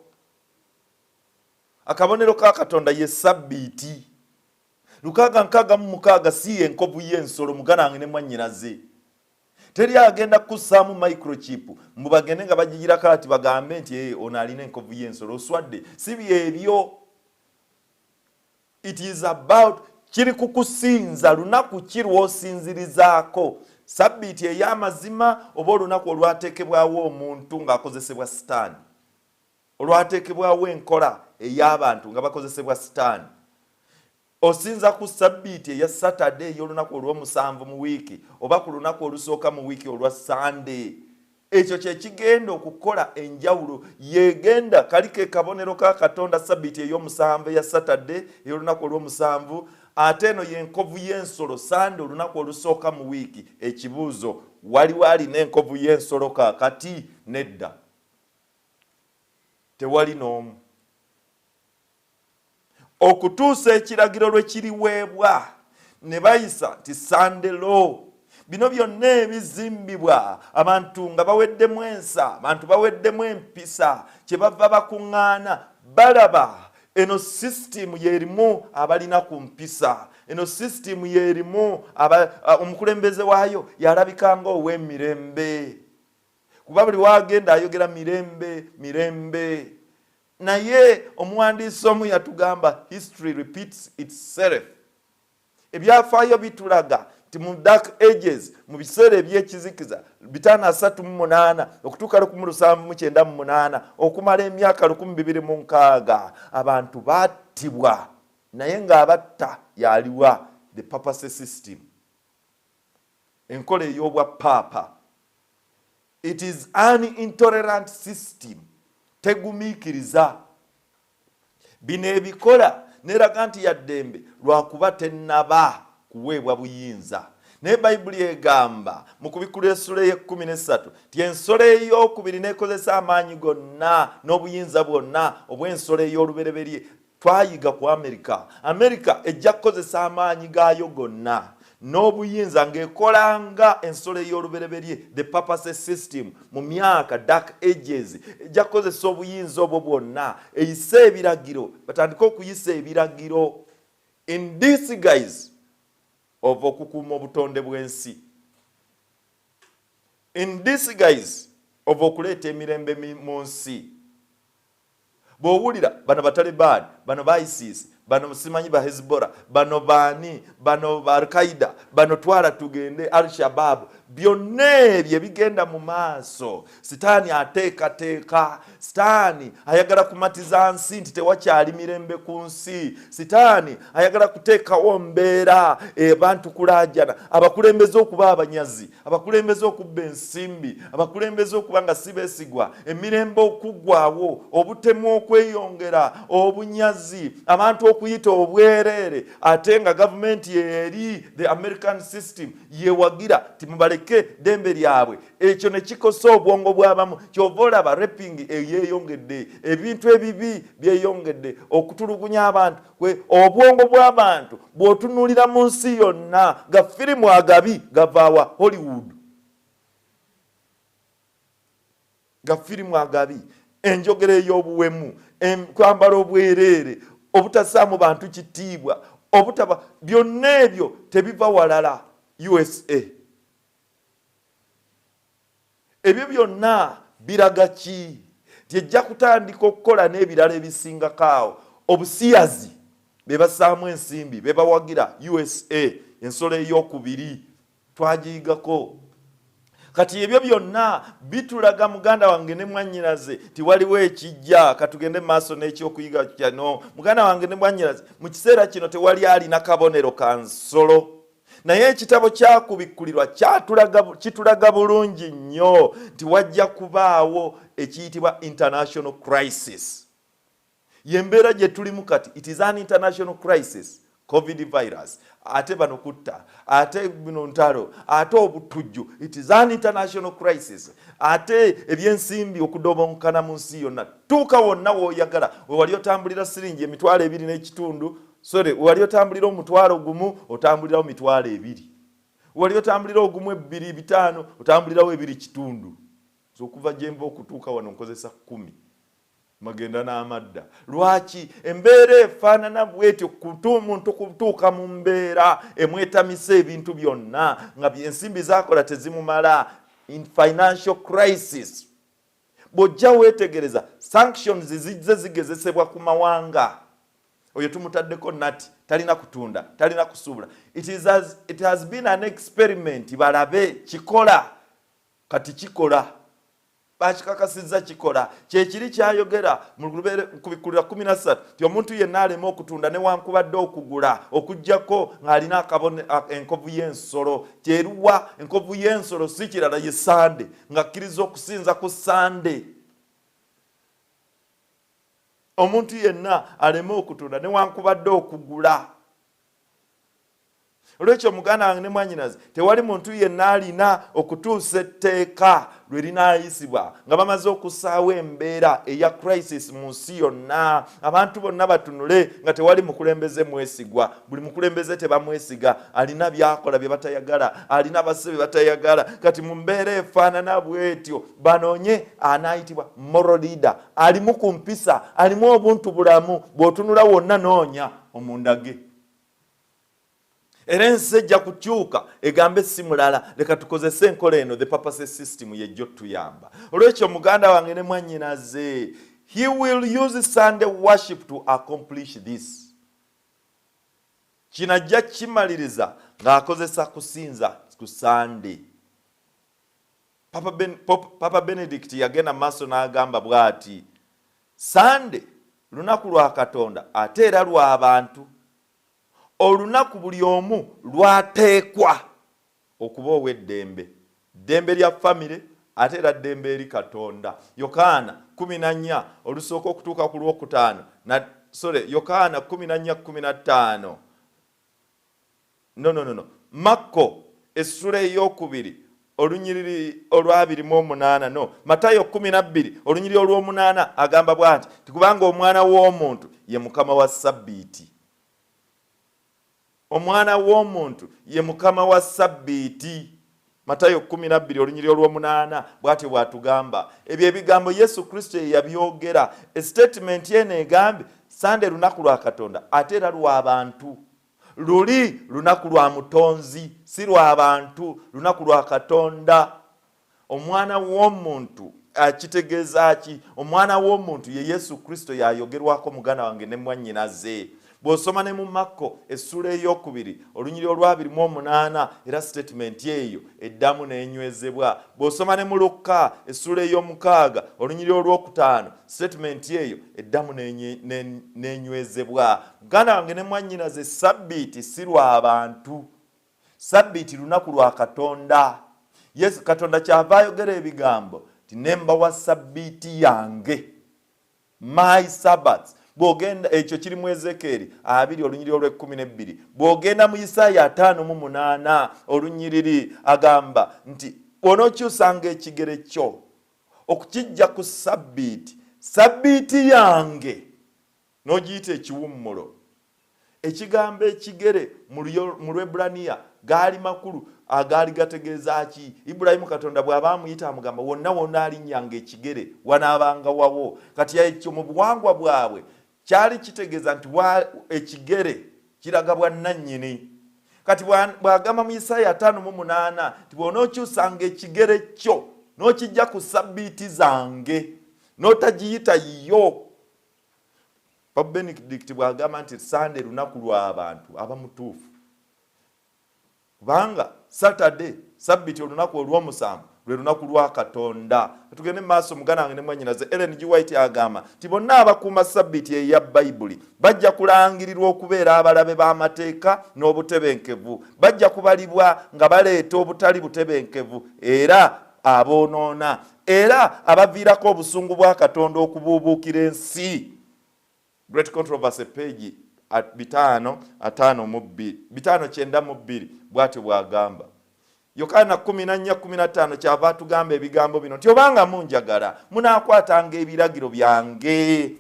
S3: Akabonero ka Katonda ye sabbiiti. 6:6 si y'enkovu y'ensolo. Muganda wange ne mwannyinaze, teri agenda kussaamu microchip mbu bagende nga bagigirako ati bagambe nti ono alina enkovu y'ensolo. Oswadde si byebyo. It is about kiri kukusinza lunaku ki lw'osinzirizaako. Sabbiiti ey'amazima oba olunaku olwateekebwawo omuntu ng'akozesebwa Sitaani, olwateekebwawo enkola ey'abantu nga bakozesebwa Sitaani. Osinza ku sabbiiti eya Saturday ey'olunaku olw'omusanvu mu wiiki oba ku lunaku olusooka mu wiiki olwa Sunday. Ekyo kye kigenda okukola enjawulo. Yegenda kaliko ekabonero ka Katonda sabbiiti ey'omusanvu eya Saturday ey'olunaku olw'omusanvu, ate eno y'enkovu y'ensolo Sunday olunaku olusooka mu wiiki. Ekibuuzo, waliwo alina enkovu y'ensolo kaakati? Nedda, tewali n'omu. Okutuusa ekiragiro lwe kiriweebwa ne bayisa nti Sunday law. Bino byonna ebizimbibwa abantu nga baweddemu ensa, abantu baweddemu empisa, kye bava bakuŋŋaana balaba eno sisitimu y'erimu abalina ku mpisa. Eno sisitimu y'erimu omukulembeze waayo yalabika nga ow'emirembe. Kuba buli wagenda ayogera mirembe mirembe. Naye omuwandiisi omu yatugamba history repeats itself. Ebyafaayo bitulaga ti mu dark ages mu biseera ebyekizikiza 538 okutuuka 1798 okumala emyaka 2006 abantu battibwa naye ng'abatta yaliwa the papacy system, enkola ey'obwa paapa. It is an intolerant system, tegumiikiriza. Bino ebikola neraga nti yaddembe lwakuba tennaba kuweebwa buyinza. Naye Bayibuli egamba mu kubikula essula y'e13 ti ensolo ey'okubiri nekozesa amaanyi gonna n'obuyinza bwonna obw'ensolo ey'olubereberye. Twayiga ku America ejja kukozesa amaanyi gaayo gonna n'obuyinza ng'ekolanga ensolo ey'olubereberye the papacy system mu myaka dark ages ejja kukozesa obuyinza obwo bwonna eyise ebiragiro, batandika okuyisa ebiragiro in this guise of okukuuma obutonde bw'ensi, in this guise of okuleeta emirembe mu nsi. Bw'owulira bano Bataliban, bano ba ISIS, bano simanyi ba Hezbollah, bano baani, bano ba Al-Qaeda, bano twala tugende Al-Shabaab, byonna ebyo bigenda mu maaso. Sitaani ateekateeka, sitaani ayagala kumatiza nsi nti tewakyali mirembe ku nsi, sitaani ayagala kuteekawo mbeera bantu kulaajana, abakulembeze okuba abanyazi, abakulembeze okubba ensimbi, abakulembeze okuba nga si beesigwa, emirembe okuggwaawo, obutemu okweyongera, obunyazi, abantu okuyita obwereere, ate nga gavumenti eri the American system yewagira timubaleke dembe lyabwe. Ekyo ne kikosa obwongo bw'abamu. Kyova olaba raping eyeyongedde, ebintu ebibi byeyongedde, okutulugunya abantu. Obwongo bw'abantu bw'otunuulira mu nsi yonna, ga firimu agabi gavaawa Hollywood, ga firimu agabi, enjogera ey'obuwemu, kwambala obwereere, obutasaamu bantu kitiibwa, obutaba, byonna ebyo tebiva walala USA. Ebyo byonna biraga ki? Tejja kutandika okukola n'ebirala ebisingakaawo. Obusiyazi be basaamu ensimbi, be bawagira USA, ensolo ey'okubiri twagiyigako. Kati ebyo byonna bitulaga muganda wange ne mwannyinaze tiwaliwo ekijja. Katugende maaso n'ekyokuyiga kyano. Muganda wange ne mwannyinaze mu kiseera kino tewali alina kabonero ka nsolo. Naye ekitabo kyakubikkulirwa kitulaga bulungi nnyo nti wajja kubaawo ekiyitibwa international crisis. Yembeera gye tulimu kati, it is an international crisis. COVID virus, ate bano kutta, ate bino ntalo, ate obutujju, it is an international crisis. Ate ebyensimbi okudobonkana mu nsi yonna. Tuuka wonna w'oyagala, wali otambulira siringi emitwalo 2.5, sorry, wali otambulira omutwalo gumu, otambulirawo mitwalo 2. Wali otambulira ogumu 2.5, otambulirawo 2.5. So kuva jembo okutuuka wano nkozesa 10. Magenda n'amadda. Lwaki? Embeera efaanana bwetyo omuntu kutuuka mu mbeera emwetamise ebintu byonna nga ensimbi zakola tezimumala. In financial crisis, bw'ojja weetegereza sanctions zijja zigezesebwa ku mawanga. Oyo tumutaddeko nati, talina kutunda, talina kusuubula. It has been an experiment. Balabe kikola, kati kikola. Bakikakasizza kikola. Kyekiri kyayogera mu kubikkulira 13 ti omuntu yenna alema okutunda newankubadde okugula okuggyako ng'alina enkovu y'ensolo. Kyeruwa enkovu y'ensolo si kirala ye Sande, ng'akkiriza okusinza ku Sande. Omuntu yenna alema okutunda newankubadde okugula. Olwekyo muganda wange ne mwannyinaze tewali muntu yenna alina okutuusa etteeka lwe linaayisibwa nga bamaze okussaawo embeera eya crisis mu nsi yonna. Abantu bonna batunule nga tewali mukulembeze mwesigwa. Buli mukulembeze tebamwesiga, alina byakola bye batayagala, alina basse bye batayagala. Kati mu mbeera efaanana bwetyo banoonye anaayitibwa moral leader, alimu ku mpisa, alimu obuntu bulamu. Bw'otunula wonna noonya omundage. Era ensi ejja kukyuka egambe si mulala, leka tukozese enkola eno, the papacy system yejjo tuyamba. Olwekyo muganda wange ne mwannyinaze, he will use Sunday worship to accomplish this. kinajja kimaliriza ng'akozesa kusinza ku Sunday. Papa Benedict yagenda maaso n'agamba bw'ati, Sunday lunaku lwa Katonda ate era lw'abantu. Olunaku buli omu lwateekwa okuba ow'eddembe, ddembe lya famire ate era ddembe eri Katonda. Yokaana 14 olusooka okutuuka ku lwokutaano Yokaana 14:15. No. Makko essula ey'okubiri olunyiriri olw'abiri-mu-omunaana. No, Matayo 12 olunyiriri olw'omunaana agamba bw'ati, tikubanga omwana w'omuntu ye mukama wa Sabbiiti. Omwana w'omuntu ye mukama wa Sabbiiti. Matayo 12 olunyiriri olw'omunaana bw'atyo bw'atugamba. Ebyo ebigambo Yesu Kristo ye yabyogera. Statement yene egambe Sunday lunaku lwa Katonda ate era lw'abantu. Luli lunaku lwa mutonzi, si lw'abantu, lunaku lwa Katonda. Omwana w'omuntu akitegeeza ki? Omwana w'omuntu ye Yesu Kristo yayogerwako muganda wange ne mwannyinaze. Bw'osoma ne mu Makko essula ey'okubiri olunyiriri olw'abiri-mu-omunaana era statement eyo eddamu n'enywezebwa. Bw'osoma ne mu Lukka essula ey'omukaaga olunyiriri olw'okutaano statement eyo eddamu n'enywezebwa. Muganda wange ne mwannyinaze, Sabbiiti si lw'abantu, Sabbiiti lunaku lwa Katonda. Yesu Katonda kyava ayogera ebigambo ti nemba wa Sabbiiti yange, my Sabbath. Bw'ogenda ekyo kiri mu Ezekieri 2 olunyiriri olw'12. Bw'ogenda mu Isaaya 5:8 olunyiriri agamba nti onookyusanga ekigere kyo okukijja ku Sabbiiti, Sabbiiti yange, n'ogiyita ekiwummulo. Ekigambo ekigere mu Lwebbulaniya gaali makulu agaali gategeeza ki? Ibulayimu Katonda bw'aba amuyita amugamba wonna wonna alinnyanga ekigere wanaabanga wawo. Kati ekyo mu buwangwa bwabwe kyali kitegeeza nti ekigere kiraga bwannannyini. Kati bw'agamba mu Isaaya 5:8 nti bw'onookyusanga ekigere kyo n'okijja ku Sabbiiti zange n'otagiyita yiyo. Papa Benedict bw'agamba nti Sunday lunaku lw'abantu aba mutuufu, kubanga Saturday Sabbiiti olunaku olw'omusanvu lwe lunaku lwa Katonda. Tugende maaso muganda wange ne mwannyinaze. Ellen G. White agamba nti bonna abakuuma Sabbiiti eya Bayibuli bajja kulangirirwa okubeera abalabe b'amateeka n'obutebenkevu. Bajja kubalibwa nga baleeta obutali butebenkevu era aboonoona, era abaviirako obusungu bwa Katonda okubuubuukira ensi. Great Controversy page 592 bw'atyo bw'agamba. Yokaana 14:15 kyava atugamba ebigambo bino nti obanga munjagala munaakwatanga ebiragiro byange.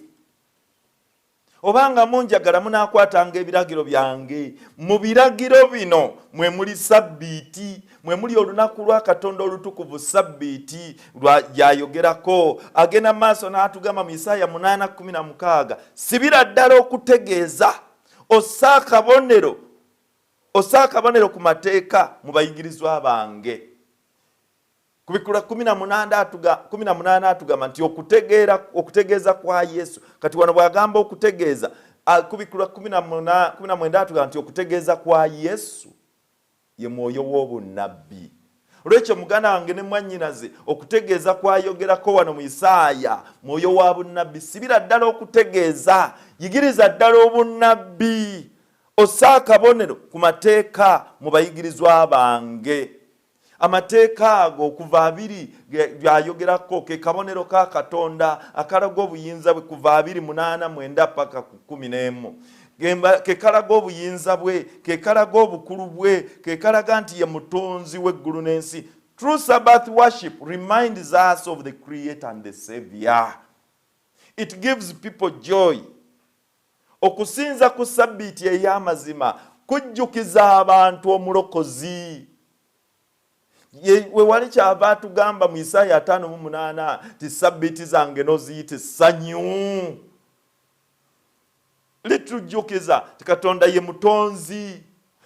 S3: Obanga munjagala munaakwatanga ebiragiro byange. Mu biragiro bino mwe muli Sabbiiti, mwe muli olunaku lwa Katonda olutukuvu Sabbiiti lwayogerako. Agenda maaso n'atugamba mu Isaaya 8:16 sibira ddala okutegeeza ossa akabonero ku mateeka mu bayigirizwa bange. Kubikula 18 atugamba nti okutegeeza kwa Yesu. Kati wano bw'agamba okutegeeza, kubikula 19 atugamba nti okutegeeza kwa Yesu ye mwoyo w'obunnabbi. Olwekyo muganda wange ne mwannyinaze, okutegeeza kwayogerako wano mu Isaaya mwoyo wa bunnabbi. Sibira ddala okutegeeza, yigiriza ddala obunnabbi. Ossa akabonero ku mateeka mu bayigirizwa bange. Amateeka ago okuva 2 byayogerako ke kabonero ka Katonda akalaga obuyinza bwe kuva 2:8 paka ku 11. Ke kalaga obuyinza bwe, ke kalaga obukulu bwe, ke kalaga nti ye mutonzi w'eggulu n'ensi. True Sabbath worship reminds us of the Creator and the Savior. It gives people joy. Okusinza ku Sabbiiti ey'amazima kujjukiza abantu omulokozi. We wali kyava atugamba mu Isaaya 5:8 ti Sabbiiti zange n'oziyite essanyu. Litujjukiza ti Katonda ye mutonzi.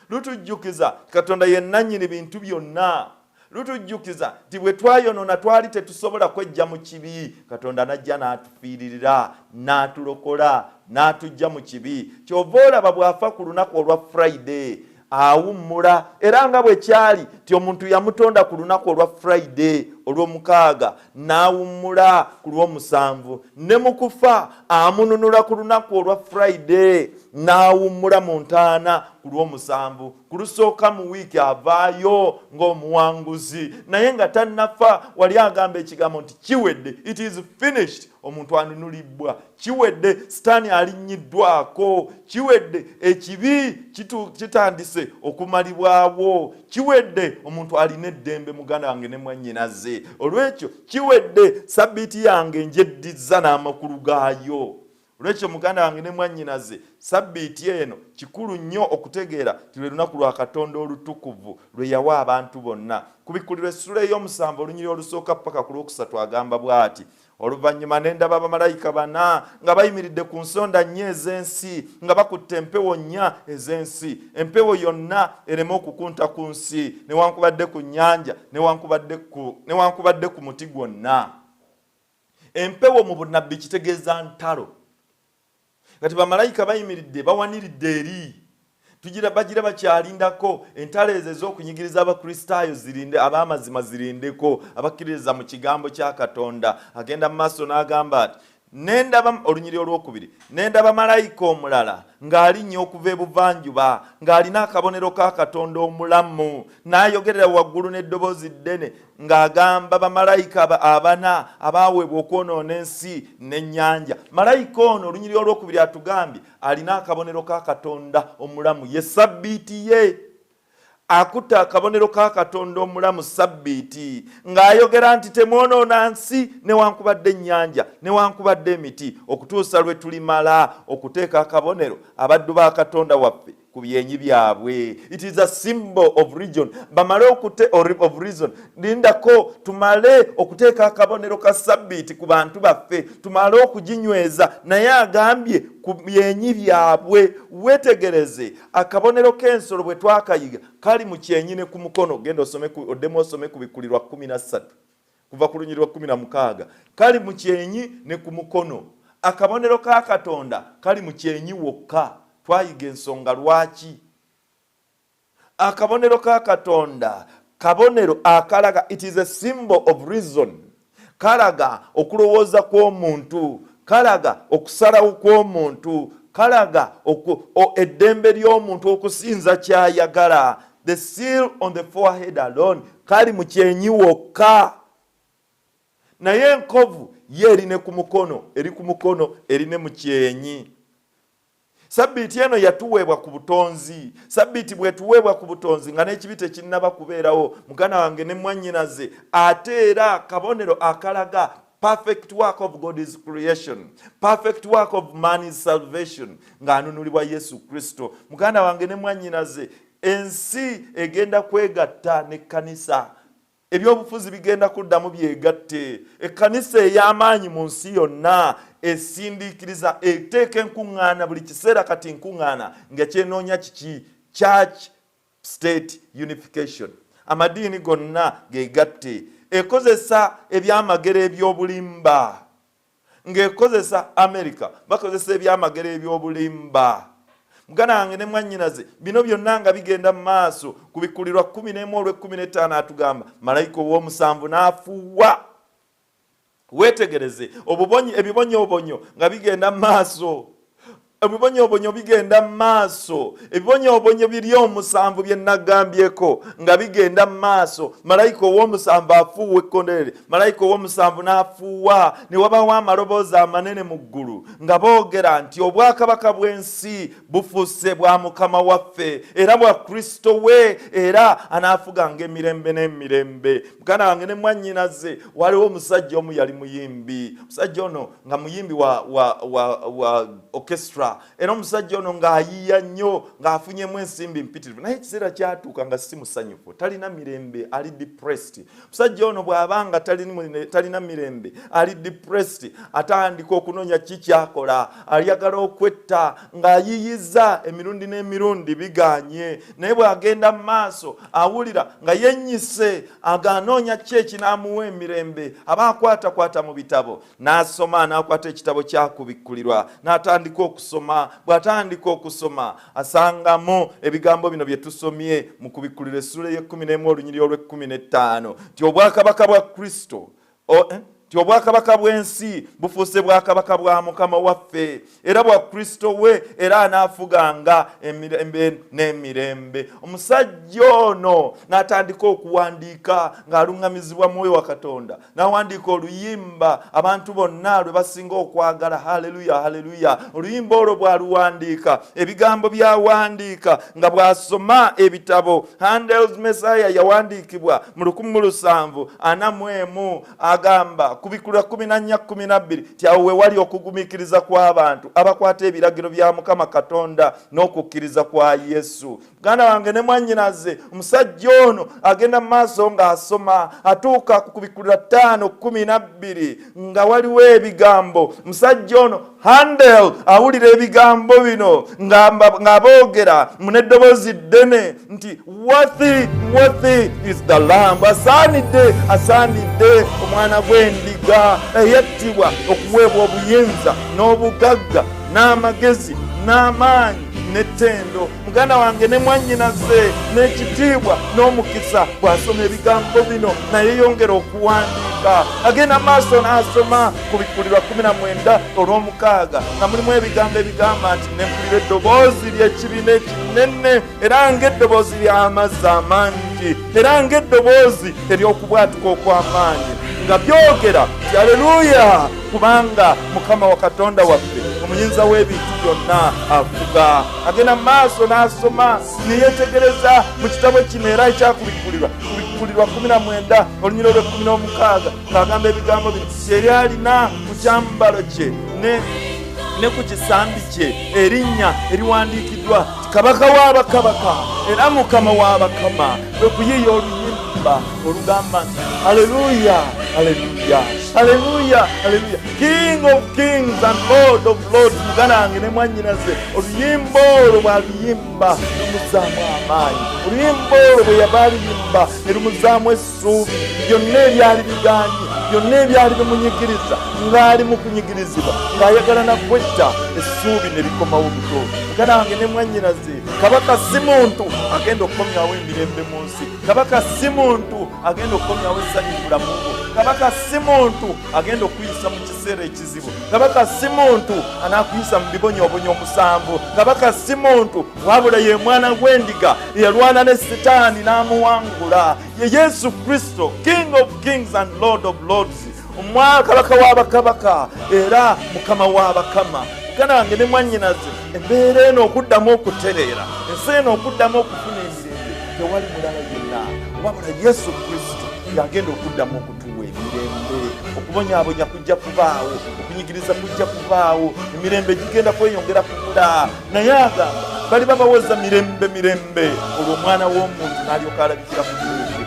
S3: Litujjukiza ti Katonda ye nannyini bintu byonna. lutujjukiza nti bwe twayonoona twali tetusobola kwejja mu kibi, Katonda n'ajja n'atufiiririra n'atulokola n'atujja mu kibi. Kyova olaba bw'afa ku lunaku olwa Friday awummula, era nga bwe kyali ti omuntu yamutonda ku lunaku olwa Friday olw'omukaaga n'awummula ku lw'omusanvu, ne mu kufa amununula ku lunaku olwa Friday n'awummula mu ntaana ku lw'omusanvu. Ku lusooka mu wiiki avaayo ng'omuwanguzi, naye nga tannafa wali agamba ekigambo nti kiwedde, it is finished. Omuntu anunulibwa, kiwedde, sitaani alinnyiddwako, kiwedde, ekibi kitandise okumalibwawo, kiwedde, omuntu alina eddembe, muganda wange ne mwannyinaze. Olwekyo kiwedde, sabbiiti yange njeddiza n'amakulu gaayo. Olwekyo muganda wange ne mwannyinaze, sabbiiti eno kikulu nnyo okutegeera ti lwe lunaku lwa Katonda olutukuvu lwe yawa abantu bonna. Kubikkulirwa essula ey'omusanvu olunyiri olusooka paka ku lwokusatu agamba bw'ati: oluvannyuma ne ndaba bamalayika bana nga bayimiridde ku nsonda nnya ez'ensi, nga bakutte empewo nnya ez'ensi, empewo yonna ereme okukunta ku nsi, newankubadde ku nnyanja, newankubadde ku muti gwonna. Empewo mu bunnabbi kitegeeza ntalo. Kati bamalayika bayimiridde bawaniridde eri, bagira bakyalindako entalo ezo ez'okunyigiriza abakristaayo zirinde, ab'amazima zirindeko, abakkiririza mu kigambo kya Katonda. Agenda mu maaso n'agamba ati nendaba, olunyiri olwokubiri, nendaba malayika omulala ng'alinnya okuva ebuvanjuba, ng'alina akabonero ka Katonda omulamu, n'ayogerera waggulu n'eddoboozi ddene ng'agamba bamalayika abana abaaweebwa okwonoona ensi n'ennyanja. Malayika ono olunyiri olwokubiri atugambye alina akabonero ka Katonda omulamu, ye sabbiiti ye. Akuta akabonero ka Katonda omulamu sabbiiti, ng'ayogera nti temwonoona nsi newankubadde ennyanja newankubadde emiti, okutuusa lwe tulimala okuteeka akabonero abaddu ba Katonda waffe ku byenyi byabwe. It is a symbol of region. Bamale of reason. Lindako tumale okuteeka akabonero ka sabbiiti ku bantu baffe, tumale okuginyweza, naye agambye ku byenyi byabwe. Wetegereze akabonero k'ensolo bwe twakayiga kali mu kyenyi ne ku mukono. Genda oddemu osome ku Bikkulirwa 13 kuva ku lunyiri lwa 16. Kali mu kyenyi ne ku mukono. Akabonero ka Katonda kali mu kyenyi wokka. Twayiga ensonga lwaki. Akabonero ka Katonda, kabonero akalaga, it is a symbol of reason. Kalaga okulowooza kw'omuntu, kalaga okusalawo kw'omuntu, kalaga eddembe ly'omuntu okusinza ky'ayagala. The seal on the forehead alone kali mu kyenyi wokka. Naye enkovu ye erine ku mukono, eri ku mukono, erine mu kyenyi. Sabbiiti eno yatuweebwa ku butonzi. Sabbiiti bwe tuweebwa ku butonzi nga n'ekibi tekinnaba kubeerawo, muganda wange ne mwannyinaze, ate era kabonero akalaga perfect work of God's creation, perfect work of man's salvation, ng'anunulibwa Yesu Kristo. Muganda wange ne mwannyinaze, ensi egenda kwegatta n'ekkanisa. Ebyobufuzi bigenda kuddamu byegatte. Ekkanisa ey'amaanyi mu nsi yonna esindiikiriza, eteeka enkuŋŋaana buli kiseera, kati nkuŋŋaana nga kyenoonya kiki? Church state unification. Amadiini gonna geegatte. Ekozesa ebyamagero eby'obulimba, ng'ekozesa America bakozesa ebyamagero eby'obulimba. Muganda wange ne mwannyinaze, bino byonna nga bigenda mu maaso. Ku Bikkulirwa 11:15 atugamba malayika ow'omusanvu n'afuuwa. Wetegereze ebibonyoobonyo nga bigenda mu maaso. Ebibonyoobonyo bigenda mu maaso. Ebibonyoobonyo biri omusanvu bye nagambyeko nga bigenda mu maaso. Malayika ow'omusanvu afuuwa ekkonderere. Malayika ow'omusanvu n'afuuwa, ne wabaawo amaloboozi amanene mu ggulu nga boogera nti obwakabaka bw'ensi bufuuse bwa Mukama waffe era bwa Kristo we, era anaafuganga emirembe n'emirembe. Muganda wange ne mwannyinaze, waliwo omusajja omu yali muyimbi. Omusajja ono nga muyimbi wa orchestra. yayiika era omusajja ono ng'ayiiya nnyo ng'afunyemu ensimbi mpitirivu naye ekiseera kyatuuka nga si musanyufu talina mirembe ali depressed omusajja ono bw'abanga talina mirembe ali depressed atandika okunoonya ki kyakola ayagala okwetta ng'ayiyiza emirundi n'emirundi biganye naye bw'agenda mu maaso awulira nga yennyise aganoonya ki ekinaamuwa emirembe aba akwatakwata mu bitabo n'asoma n'akwata ekitabo kyakubikkulirwa n'atandika okusoma bw'atandika okusoma asangamu ebigambo bino bye tusomye mu kubikkulirwa essula y'e11 olunyiriri olw'15 nti obwakabaka bwa Kristo ti obwakabaka bw'ensi bufuuse bwakabaka bwa Mukama waffe era bwa Kristo we era anaafuganga emirembe n'emirembe. Omusajja ono n'atandika okuwandiika ng'aluŋŋamizibwa Mwoyo wa Katonda n'awandiika oluyimba abantu bonna lwe basinga okwagala. Haleluya, haleluya. Oluyimba olwo bw'aluwandiika ebigambo by'awandiika nga bw'asoma ebitabo. Handel's Messiah yawandiikibwa mu 1741 agamba kubikkulirwa 14:12 ti awo we wali okugumikiriza kw'abantu abakwata ebiragiro bya Mukama Katonda n'okukkiriza kwa Yesu. Muganda wange ne mwannyinaze omusajja ono agenda mu maaso ng'asoma atuuka ku kubikkulirwa 5:12 nga waliwo ebigambo. Omusajja ono Handel awulira ebigambo bino ng'aboogera mu n'eddoboozi ddene nti worthy is the lamb. Asaanidde omwana gw'endiga eyattibwa okuweebwa obuyinza n'obugagga n'amagezi n'amaanyi n'ettendo. Muganda wange ne mwannyinaze n'ekitiibwa n'omukisa bw'asoma ebigambo bino naye yongera okuwandiika. Agenda maaso n'asoma ku bikkulirwa 19 olw'omukaaga nga mulimu ebigambo ebigamba nti nempulira eddoboozi ly'ekibiina ekinene era ng'eddoboozi ly'amazzi amangi era ng'eddoboozi ery'okubwatuka okw'amaanyi nga byogera nti haleluya kubanga Mukama wa Katonda waffe omuyinza w'ebintu byonna avuga. Agenda maaso n'asoma ne yeetegereza mu kitabo kino era ekyakubikkulirwa 19 olunyiriri olw'16 ng'agamba ebigambo bino yeri alina ku kyambalo kye ne ku kisambi kye erinnya eriwandiikiddwa kabaka w'abakabaka era Mukama w'abakama kwe kuyiiya oluyimba olugamba nti haleluya, haleluya, haleluya, haleluya, King of kings and Lord of lords. Muganda wange ne mwannyinaze oluyimba olwo bw'aluyimba lumuzaamu amaanyi. Oluyimba olwo bwe yaba aluyimba ne lumuzaamu essuubi. Byonna ebyali bigaanyi, byonna ebyali bimunyigiriza ng'ali mu kunyigirizibwa ng'ayagala na kwetta essuubi ne likomawo buto. Muganda wange ne mwannyinaze kabaka si muntu agenda okukomyawo emirembe mu nsi. Kabaka si muntu agenda okukomyawo essanyu mu bulamu bwo. Kabaka si muntu agenda okuyisa mu kiseera ekizibu. Kabaka si muntu anaakuyisa mu bibonyoobonyo omusanvu. Kabaka si muntu wabula ye mwana gw'endiga yalwana ne Setaani n'amuwangula. Ye Yesu Kristo, King of kings and Lord of lords, kabaka w'abakabaka era Mukama w'abakama. Muganda wange ne mwannyinaze embeera eno okuddamu okutereera, ensi eno okuddamu okufuna emirembe tewali mulala yenna wabula Yesu Kristo yagenda okuddamu okutuwa emirembe. Okubonyaabonya kujja kubaawo, okunyigiriza kujja kubaawo, emirembe gigenda kweyongera kubula. Naye agamba bali babawoza mirembe olwo omwana w'omuntu n'alyoka alabikira mu mirembe.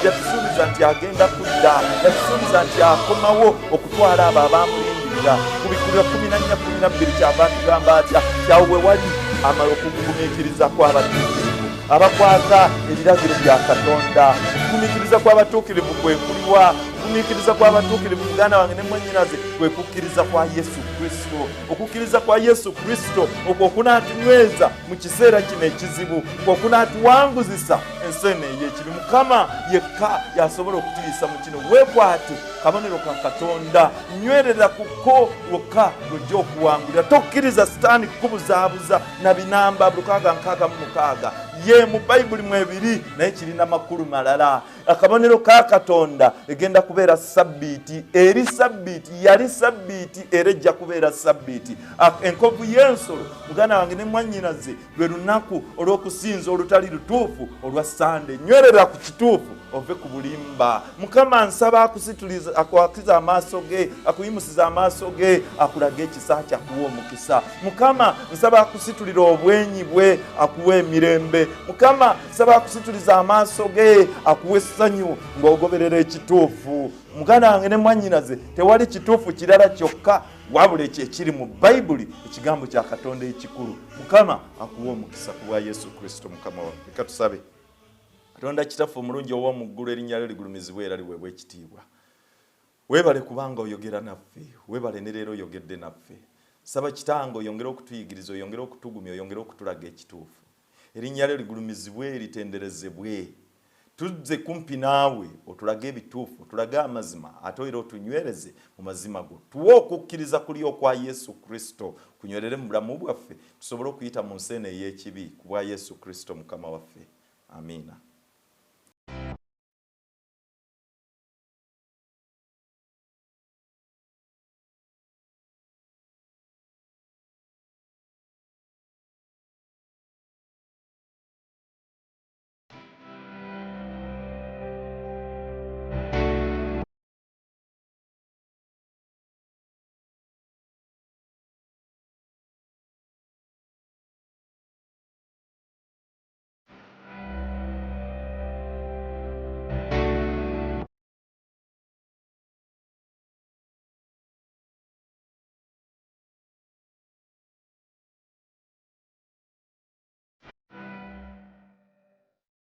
S3: Yatusuubiza nti agenda kudda, yatusuubiza nti akomawo okutwala abo abaamulindirira. Kubikkulirwa 14:12 kyava tugamba atya kyawo we wali amala okugumiikiriza kw'abatuukirivu abakwata ebiragiro bya Katonda. Okugumiikiriza kw'abatuukirivu kwe kuliwa. Okugumiikiriza kw'abatuukirivu muganda wange ne mwannyinaze kwe kukkiriza kwa Yesu Kristo. Okukkiriza kwa Yesu Kristo okwo kunaatunyweza mu kiseera kino ekizibu, okunaatuwanguzisa ensi eno ey'ekibi. Mukama yekka yasobola okutuyisa mu kino. Weekwate kabonero ka Katonda, nywerera kuko lwokka lwojja okuwangulira. Tokkiriza Setaani kukubuzaabuza na binamba 666. ye mu Bayibuli mwebiri naye kirina makulu malala. Akabonero ka Katonda egenda kubeera sabbiiti, eri sabbiiti yali sabbiiti era ejja kubeera sabbiiti. Enkovu y'ensolo muganda wange ne mwannyinaze lwe lunaku olw'okusinza olutali lutuufu olwa Sande. Nywerera ku kituufu ove ku bulimba. Mukama nsaba akusituliza, akwakiza amaaso ge, akuyimusiza amaaso ge, akulaga ekisa kyakuwa omukisa. Mukama nsaba akusitulira obwenyi bwe, akuwa emirembe. Mukama nsaba akusituliza amaaso ge, akuwa essanyu ng'ogoberera ekituufu. Muganda wange ne mwannyinaze tewali kituufu kirala kyokka wabula ekiri mu Bayibuli, ekigambo kya Katonda ekikulu. Mukama akuwa omukisa ku bwa Yesu Kristo Mukama waffe. Leka tusabe. Katonda kitaffe omulungi ow'omu ggulu, erinnya lyo ligulumizibwe era liweebwe ekitiibwa. Weebale kubanga oyogera naffe, weebale ne leero oyogedde naffe. Saba Kitange oyongere okutuyigiriza, oyongere okutugumya, oyongere okutulaga ekituufu. Erinnya lyo ligulumizibwe, litenderezebwe. Tuzze kumpi naawe otulage ebituufu, otulage amazima, ate era otunywereze mu mazima go. Tuwe okukkiriza kuli okwa Yesu Kristo kunywerere mu bulamu bwaffe, tusobole okuyita mu nsi eno ey'ekibi ku bwa Yesu Kristo Mukama waffe. Amiina.